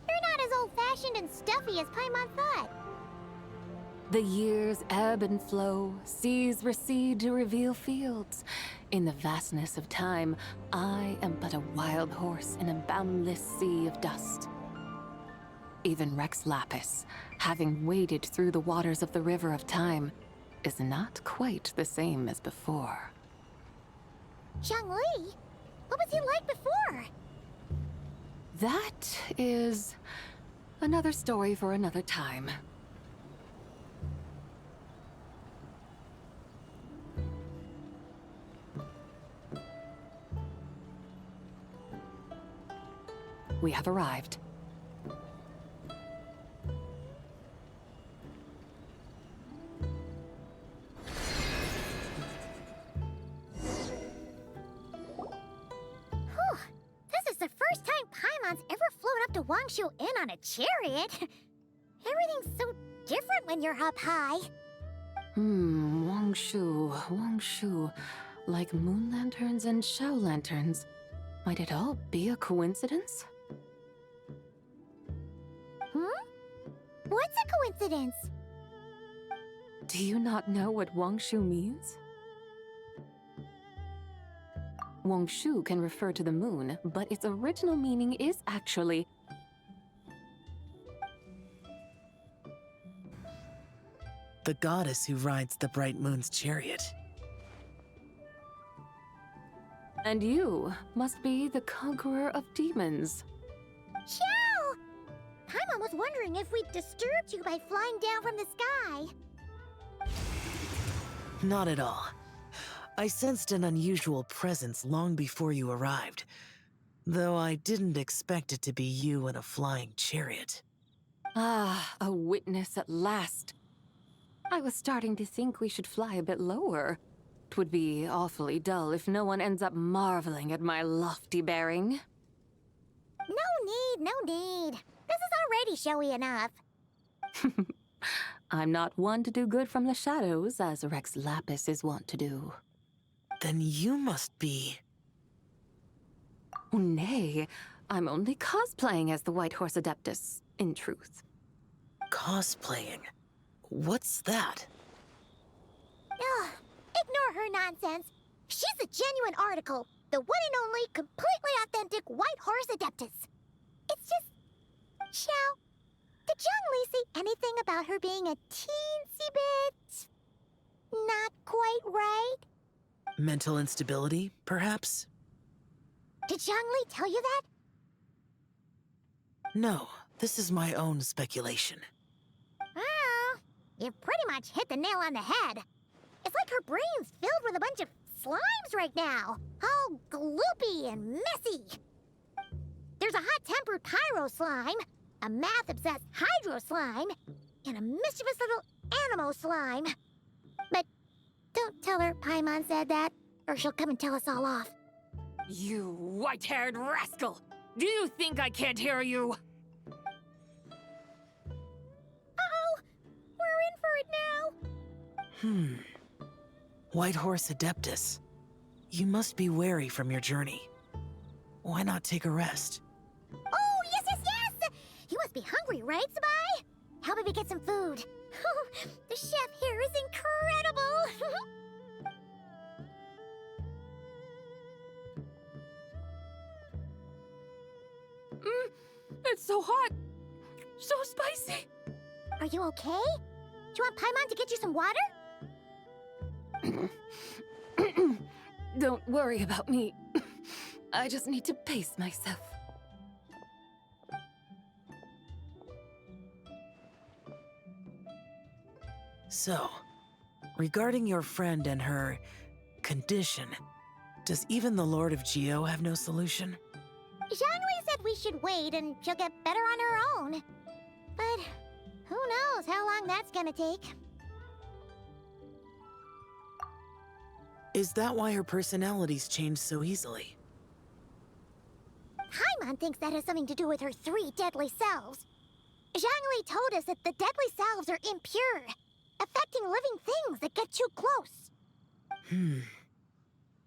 You're not as old-fashioned and stuffy as Paimon thought. The years ebb and flow, seas recede to reveal fields. In the vastness of time, I am but a wild horse in a boundless sea of dust. Even Rex Lapis, having waded through the waters of the river of time, is not quite the same as before. Zhongli? What was he like before? That is another story for another time. We have arrived. This is the first time Paimon's ever flown up to Wangshu Inn on a chariot. Everything's so different when you're up high. Wangshu. Like moon lanterns and Shao lanterns. Might it all be a coincidence? What's a coincidence? Do you not know what Wangshu means? Wangshu can refer to the moon, but its original meaning is actually the goddess who rides the bright moon's chariot. And you must be the conqueror of demons. Xiao! Paimon was wondering if we'd disturbed you by flying down from the sky. Not at all. I sensed an unusual presence long before you arrived, though I didn't expect it to be you in a flying chariot. Ah, a witness at last. I was starting to think we should fly a bit lower. 'Twould be awfully dull if no one ends up marveling at my lofty bearing. No need. This is already showy enough. I'm not one to do good from the shadows, as Rex Lapis is wont to do. Then you must be... Oh, nay, I'm only cosplaying as the White Horse Adeptus, in truth. Cosplaying? What's that? Ugh, ignore her nonsense. She's a genuine article. The one and only, completely authentic White Horse Adeptus. It's just... Xiao, did Zhongli say anything about her being a teensy bit... quite right. Mental instability, perhaps? Did Zhongli tell you that? No, this is my own speculation. Well, you pretty much hit the nail on the head. It's like her brain's filled with a bunch of slimes right now. All gloopy and messy. There's a hot-tempered pyro slime, a math-obsessed hydro slime, and a mischievous little animal slime. But don't tell her Paimon said that, or she'll come and tell us all off. You white-haired rascal! Do you think I can't hear you? Uh-oh! We're in for it now! White Horse Adeptus. You must be wary from your journey. Why not take a rest? Oh, yes, yes, yes! You must be hungry, right, Sabai? How about we get some food? The chef here is incredible! It's so hot! So spicy! Are you okay? Do you want Paimon to get you some water? Don't worry about me. I just need to pace myself. So, regarding your friend and her condition, does even the Lord of Geo have no solution? Zhongli said we should wait and she'll get better on her own. But who knows how long that's gonna take. Is that why her personalities change so easily? Paimon thinks that has something to do with her 3 deadly selves. Zhongli told us that the deadly selves are impure, affecting living things that get too close.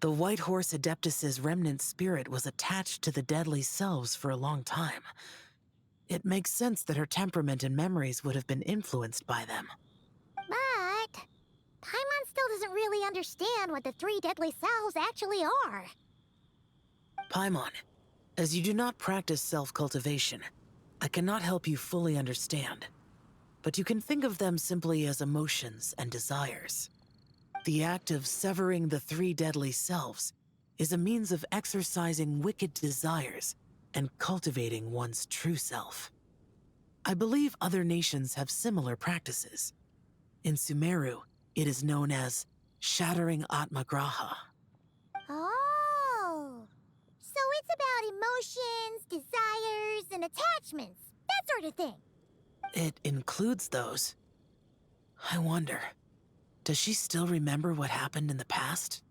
The White Horse Adeptus's remnant spirit was attached to the deadly selves for a long time. It makes sense that her temperament and memories would have been influenced by them. But Paimon still doesn't really understand what the 3 deadly selves actually are. Paimon, as you do not practice self-cultivation, I cannot help you fully understand. But you can think of them simply as emotions and desires. The act of severing the 3 deadly selves is a means of exercising wicked desires and cultivating one's true self. I believe other nations have similar practices. In Sumeru, it is known as shattering Atmagraha. Oh, so it's about emotions, desires, and attachments, that sort of thing. It includes those. I wonder, does she still remember what happened in the past?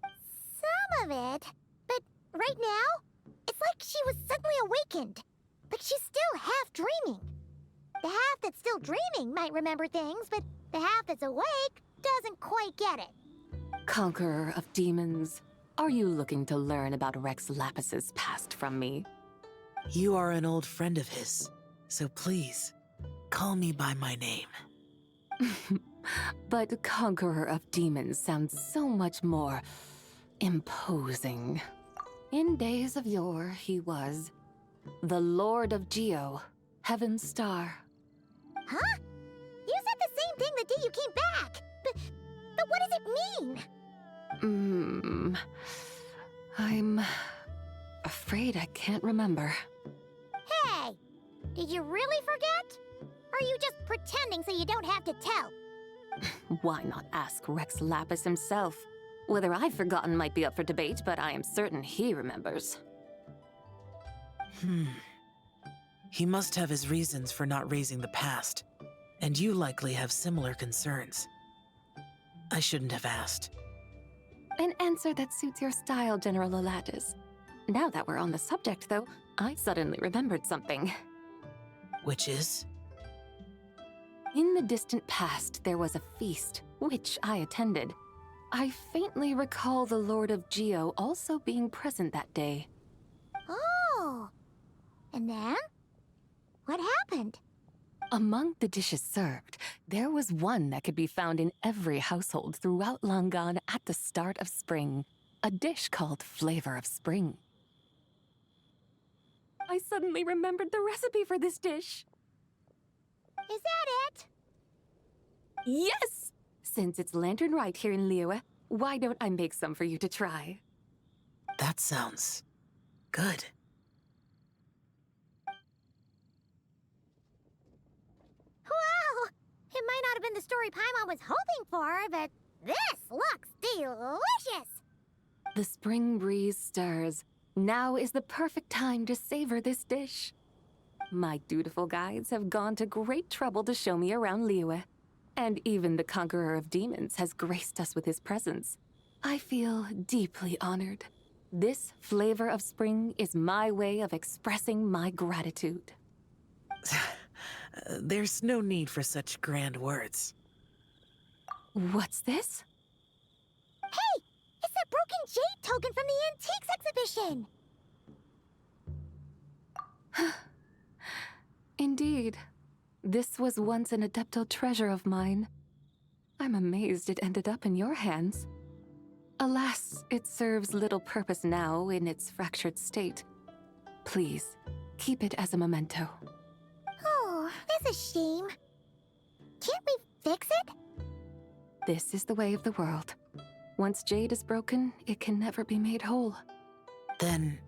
Some of it, but right now, it's like she was suddenly awakened. Like she's still half dreaming. The half that's still dreaming might remember things, but the half that's awake doesn't quite get it. Conqueror of demons, are you looking to learn about Rex Lapis's past from me? You are an old friend of his, so please, call me by my name. But Conqueror of Demons sounds so much more imposing. In days of yore, he was the Lord of Geo, Heaven's Star. Huh? You said the same thing the day you came back. But what does it mean? I'm afraid I can't remember. Hey, did you really forget? Or are you just pretending so you don't have to tell? Why not ask Rex Lapis himself? Whether I've forgotten might be up for debate, but I am certain he remembers. He must have his reasons for not raising the past, and you likely have similar concerns. I shouldn't have asked. An answer that suits your style, General Olatis. Now that we're on the subject, though, I suddenly remembered something. Which is? In the distant past, there was a feast, which I attended. I faintly recall the Lord of Geo also being present that day. Oh. And then? What happened? Among the dishes served, there was one that could be found in every household throughout Langan at the start of spring. A dish called Flavor of Spring. I suddenly remembered the recipe for this dish. Is that it? Yes! Since it's Lantern Rite here in Liyue, why don't I make some for you to try? That sounds good. Wow! It might not have been the story Paimon was hoping for, but this looks delicious! The spring breeze stirs. Now is the perfect time to savor this dish. My dutiful guides have gone to great trouble to show me around Liyue. And even the Conqueror of Demons has graced us with his presence. I feel deeply honored. This flavor of spring is my way of expressing my gratitude. There's no need for such grand words. What's this? Hey! It's that broken jade token from the Antiques exhibition! Indeed. This was once an Adeptal treasure of mine. I'm amazed it ended up in your hands. Alas, it serves little purpose now in its fractured state. Please, keep it as a memento. Oh, that's a shame. Can't we fix it? This is the way of the world. Once jade is broken, it can never be made whole. Then,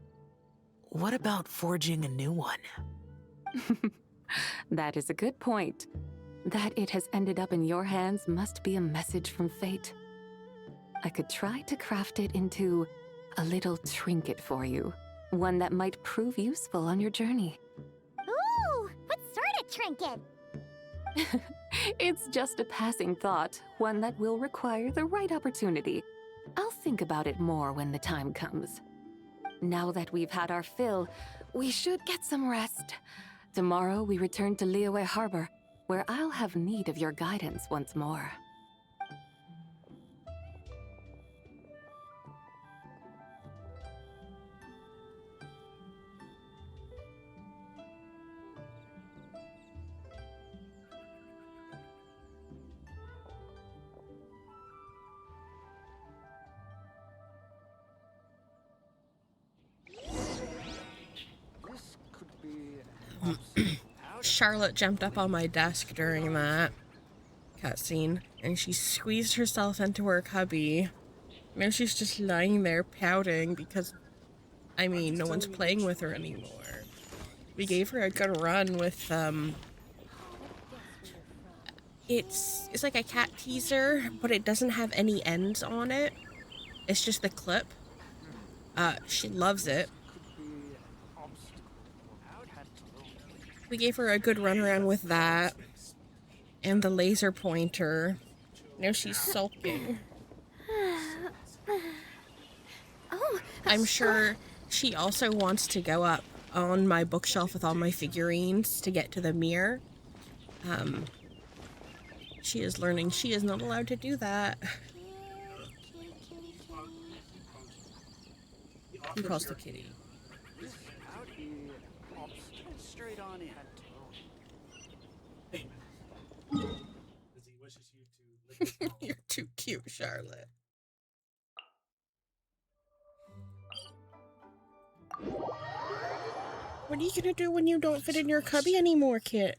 what about forging a new one? That is a good point. That it has ended up in your hands must be a message from fate. I could try to craft it into a little trinket for you. One that might prove useful on your journey. Ooh, what sort of trinket? It's just a passing thought, one that will require the right opportunity. I'll think about it more when the time comes. Now that we've had our fill, we should get some rest. Tomorrow we return to Liyue Harbor, where I'll have need of your guidance once more. Charlotte jumped up on my desk during that cutscene, and she squeezed herself into her cubby. Now she's just lying there pouting because, I mean, no one's playing with her anymore. We gave her a good run with, it's like a cat teaser, but it doesn't have any ends on it. It's just the clip. She loves it. We gave her a good run around with that. And the laser pointer. Now she's sulking. I'm sure she also wants to go up on my bookshelf with all my figurines to get to the mirror. She is learning she is not allowed to do that. He calls the kitty. You're too cute, Charlotte. What are you gonna do when you don't fit in your cubby anymore, Cat?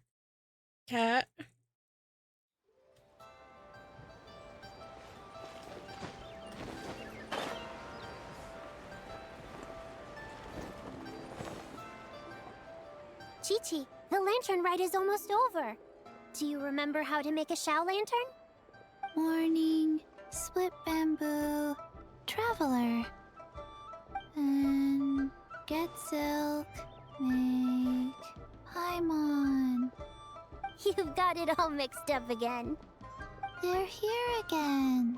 Chi-Chi, the lantern rite is almost over. Do you remember how to make a Shao lantern? Morning, split bamboo, traveler. And get silk, make Paimon. You've got it all mixed up again. They're here again.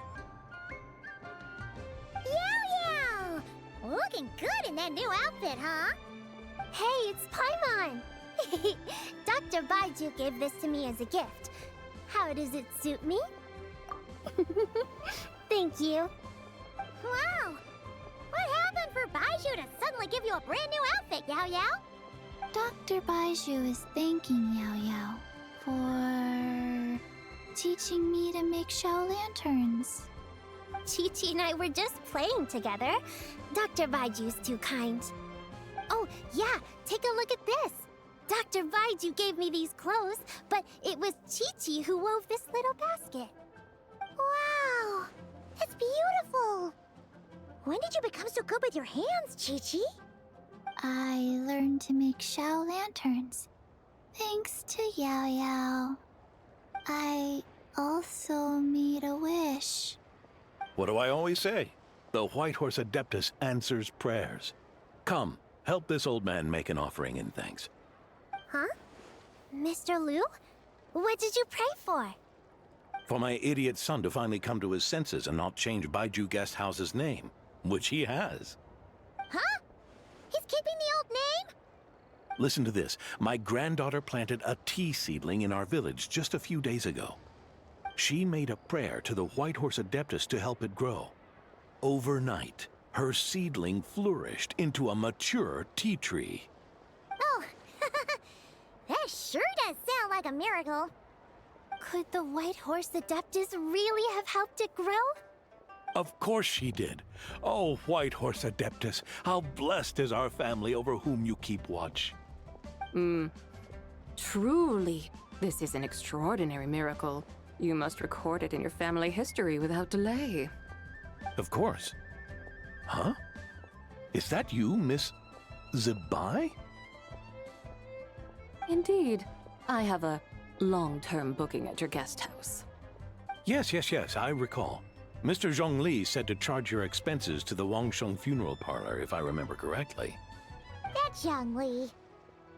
Yow! Looking good in that new outfit, huh? Hey, it's Paimon! Dr. Baiju gave this to me as a gift. How does it suit me? Thank you. Wow! What happened for Baiju to suddenly give you a brand new outfit, Yao Yao? Dr. Baiju is thanking Yao Yao for teaching me to make Shao lanterns. Chi-Chi and I were just playing together. Dr. Baiju's too kind. Oh, yeah, take a look at this. Dr. Baiju gave me these clothes, but it was Chi-Chi who wove this little basket. When did you become so good with your hands, Chi-Chi? I learned to make Xiao lanterns. Thanks to Yao Yao. I also made a wish. What do I always say? The White Horse Adeptus answers prayers. Come, help this old man make an offering in thanks. Huh? Mr. Liu? What did you pray for? For my idiot son to finally come to his senses and not change Baiju Guest House's name, which he has. Huh? He's keeping the old name? Listen to this. My granddaughter planted a tea seedling in our village just a few days ago. She made a prayer to the White Horse Adeptus to help it grow. Overnight, her seedling flourished into a mature tea tree. Oh, that sure does sound like a miracle. Could the White Horse Adeptus really have helped it grow? Of course she did. Oh, White Horse Adeptus, how blessed is our family over whom you keep watch. Truly, this is an extraordinary miracle. You must record it in your family history without delay. Of course. Huh? Is that you, Miss Zebai? Indeed. I have a long-term booking at your guest house. Yes, I recall. Mr. Zhongli said to charge your expenses to the Wangsheng funeral parlor, if I remember correctly. That young Li.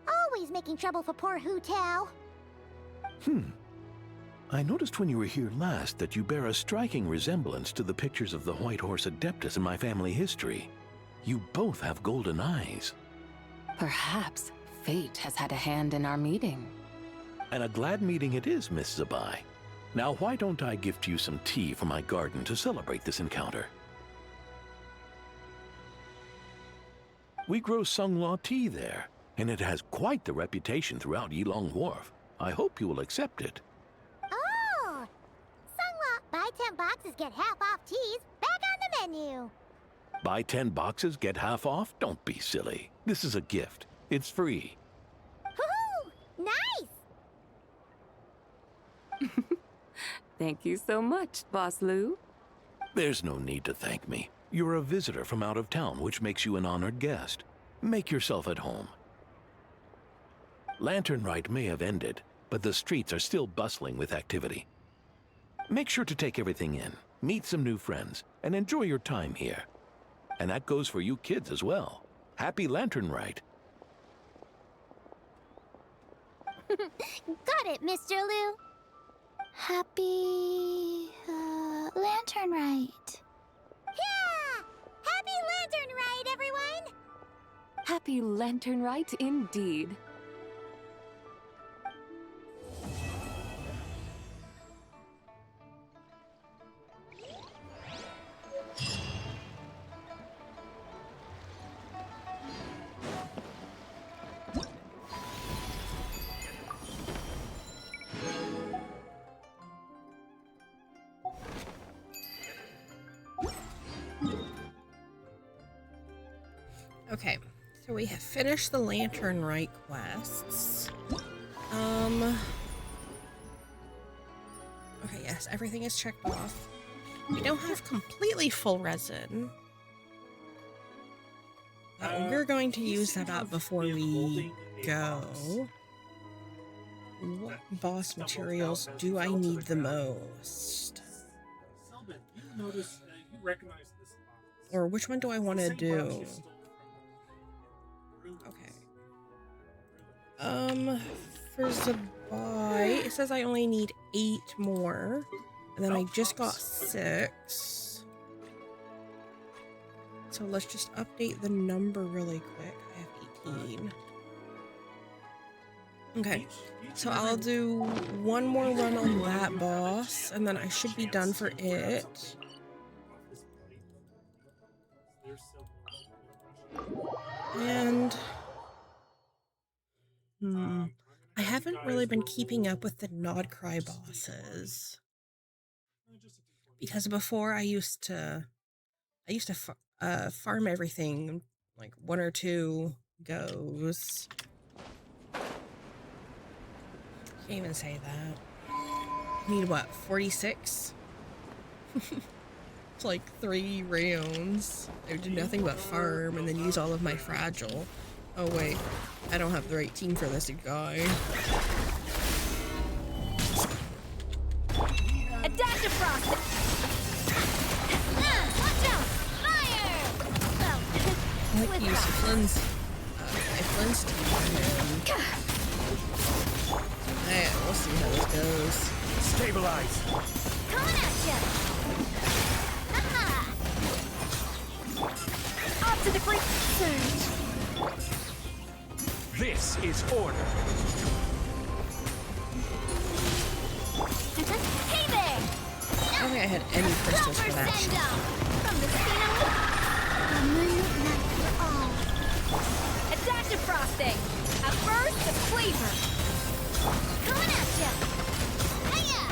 Always making trouble for poor Hu Tao. I noticed when you were here last that you bear a striking resemblance to the pictures of the White Horse Adeptus in my family history. You both have golden eyes. Perhaps fate has had a hand in our meeting. And a glad meeting it is, Miss Zebai. Now, why don't I gift you some tea from my garden to celebrate this encounter? We grow Sunglaw tea there, and it has quite the reputation throughout Yilong Wharf. I hope you will accept it. Oh! Sunglaw, buy 10 boxes, get half off teas. Back on the menu. Buy 10 boxes, get half off? Don't be silly. This is a gift. It's free. Woohoo! Nice! Thank you so much, Boss Liu. There's no need to thank me. You're a visitor from out of town, which makes you an honored guest. Make yourself at home. Lantern Rite may have ended, but the streets are still bustling with activity. Make sure to take everything in, meet some new friends, and enjoy your time here. And that goes for you kids as well. Happy Lantern Rite. Got it, Mr. Liu. Happy... Lantern Rite. Yeah! Happy Lantern Rite, everyone! Happy Lantern Rite indeed. Okay, so we have finished the Lantern Rite quests. Okay, yes, everything is checked off. We don't have completely full resin. We're going to use that up before we go. What boss materials do I need the most? Selbin, you notice, you recognize this box. Or which one do I want to do? Okay. For Zebai, it says I only need 8 more. And then I just got 6. So let's just update the number really quick. I have 18. Okay, so I'll do one more run on that boss, and then I should be done for it. And I haven't really been keeping up with the Nodcry bosses, because before I used to farm everything like 1 or 2 goes. Can't even say that. Need what, 46? like 3 rounds. I would do nothing but farm and then use all of my fragile. Oh wait, I don't have the right team for this guy. A dash of frost! Watch out! Fire! Well, I like to use Flynn's, my Flynn's team and we'll see how this goes. Stabilize! coming at ya! Off to the freak surge! This is order. Hey there! I don't think I had any crystals for that shit. From the scene A moonlit night for all. a dash of frosting! A burst of flavor! Coming at ya! Hiya!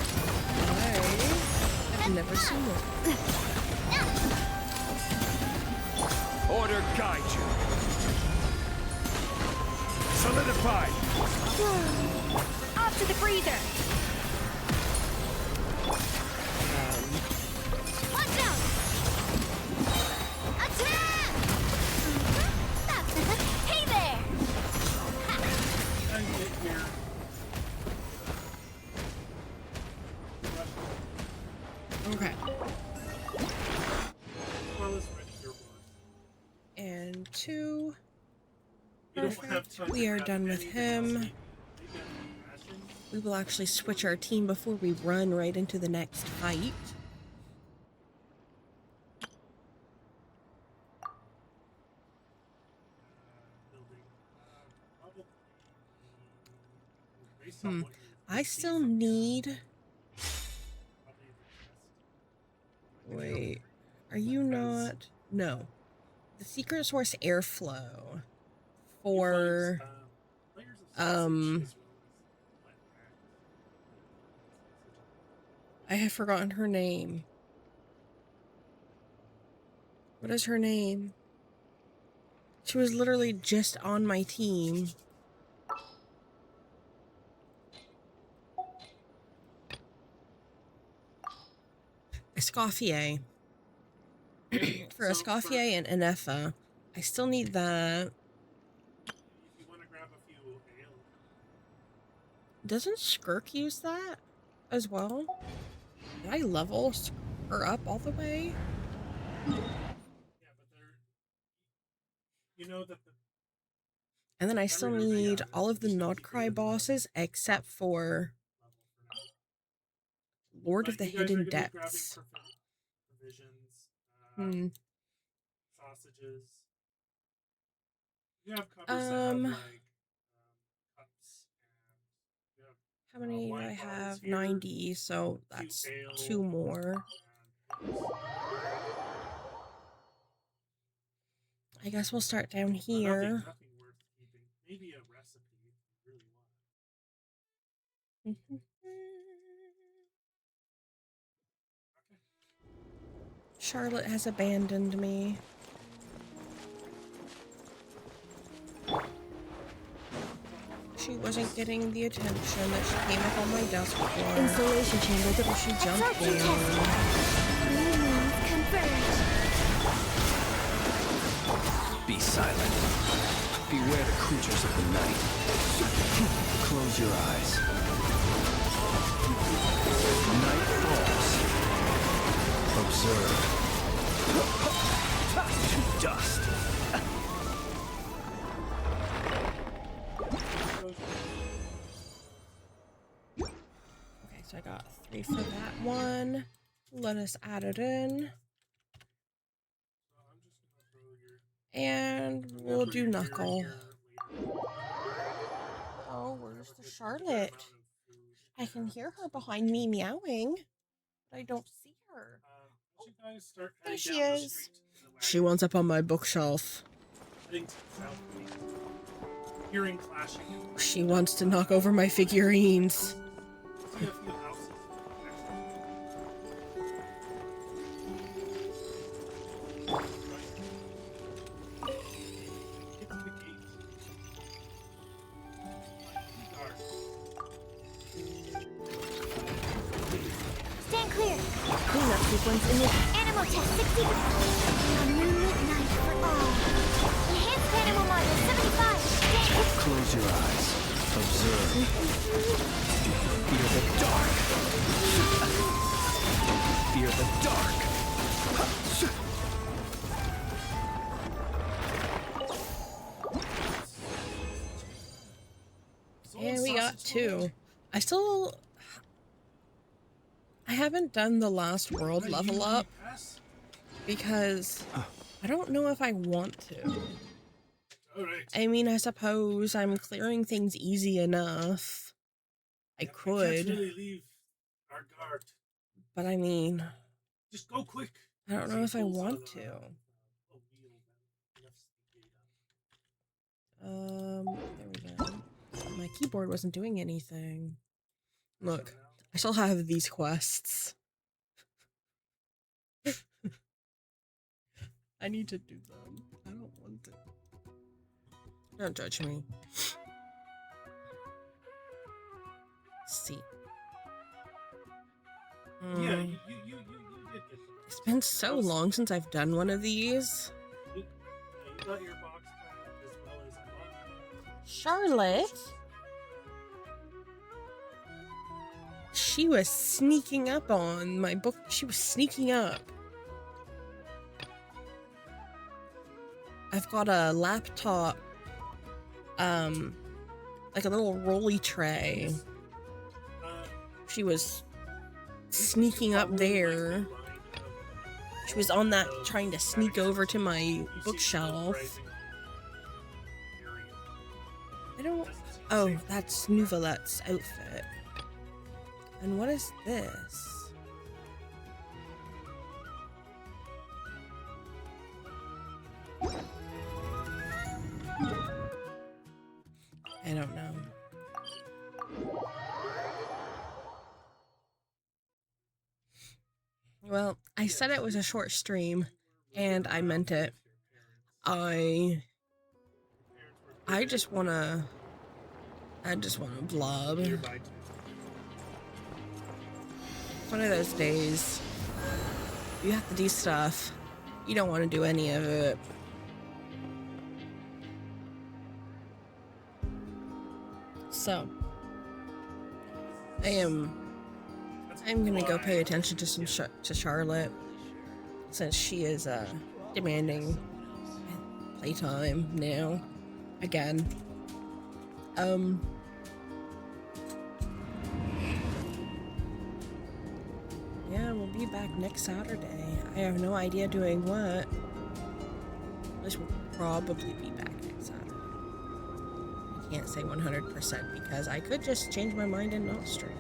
I've never seen it. Order guide you. Solidified. Off to the freezer! Watch out! Attack! Hey there! And get here. Okay. Well, it's ready your board. And 2. You don't have Perfect. time We to are grab done with anything else. him. Maybe rations? We will actually switch our team before we run right into the next fight. Building. Probably. Based on what you I see still from need... probably the chest. Wait. Are you not... No. The secret source airflow. For... Layers of sausage as well as wet rags. I have forgotten her name. What is her name? She was literally just on my team. Escoffier. For So Escoffier and Anefa. I still need that. If you want to grab a few ale, Doesn't Skirk use that as well? Did I level her up all the way? yeah, but they're, you know that the And then I still need all of the Nodcry bosses except for level for now. Lord of the You guys are Hidden gonna be grabbing Depths. provisions, sausages. You have cupboards that have like cups, and you have How many do I wine bottles have? here, 90, so that's ale, 2 more. and I guess we'll start down nothing, here. nothing worth keeping. Maybe a recipe if you really want. Charlotte has abandoned me. She wasn't getting the attention that she came up on my desk for. Installation chamber. So she jumped down. Converge. Be silent. Beware the creatures of the night. Close your eyes. Night falls. Observe. To dust. Okay, so I got 3 for that one. Let us add it in. And we'll do Knuckle. Oh, where's the Charlotte? I can hear her behind me meowing, but I don't see her. There she is. She wants up on my bookshelf. Hearing clashing. She wants to knock over my figurines. See a few houses. Get to the gate. Stand clear. Cleanup sequence in this. Animal Ammo test 60. A new midnight for all. Enhanced animal module 75. Close your eyes. Observe. Fear the dark. Fear the dark. And we got 2. I haven't done the last world level up because I don't know if I want to. I mean, I suppose I'm clearing things easy enough. I could. Can't really leave our guard. But I mean, Just go quick. I don't know if I want to. There we go. My keyboard wasn't doing anything. Look, I still have these quests. I need to do them. I don't want to. Don't judge me. See. Yeah, you did this. It's been so long since I've done one of these. You got your box back as well as I got. Charlotte? She was sneaking up on my book. She was sneaking up. I've got a laptop, like a little rolly tray. She was sneaking up there. She was on that, trying to sneak over to my bookshelf. I don't... Oh, that's Nouvelette's outfit. And what is this? I don't know. Well, I said it was a short stream, and I meant it. I just wanna blob. One of those days, you have to do stuff. You don't want to do any of it. So, I'm gonna go pay attention to to Charlotte, since she is demanding playtime now, again. Yeah, we'll be back next Saturday. I have no idea doing what. This will probably be back next Saturday. I can't say 100% because I could just change my mind and not stream.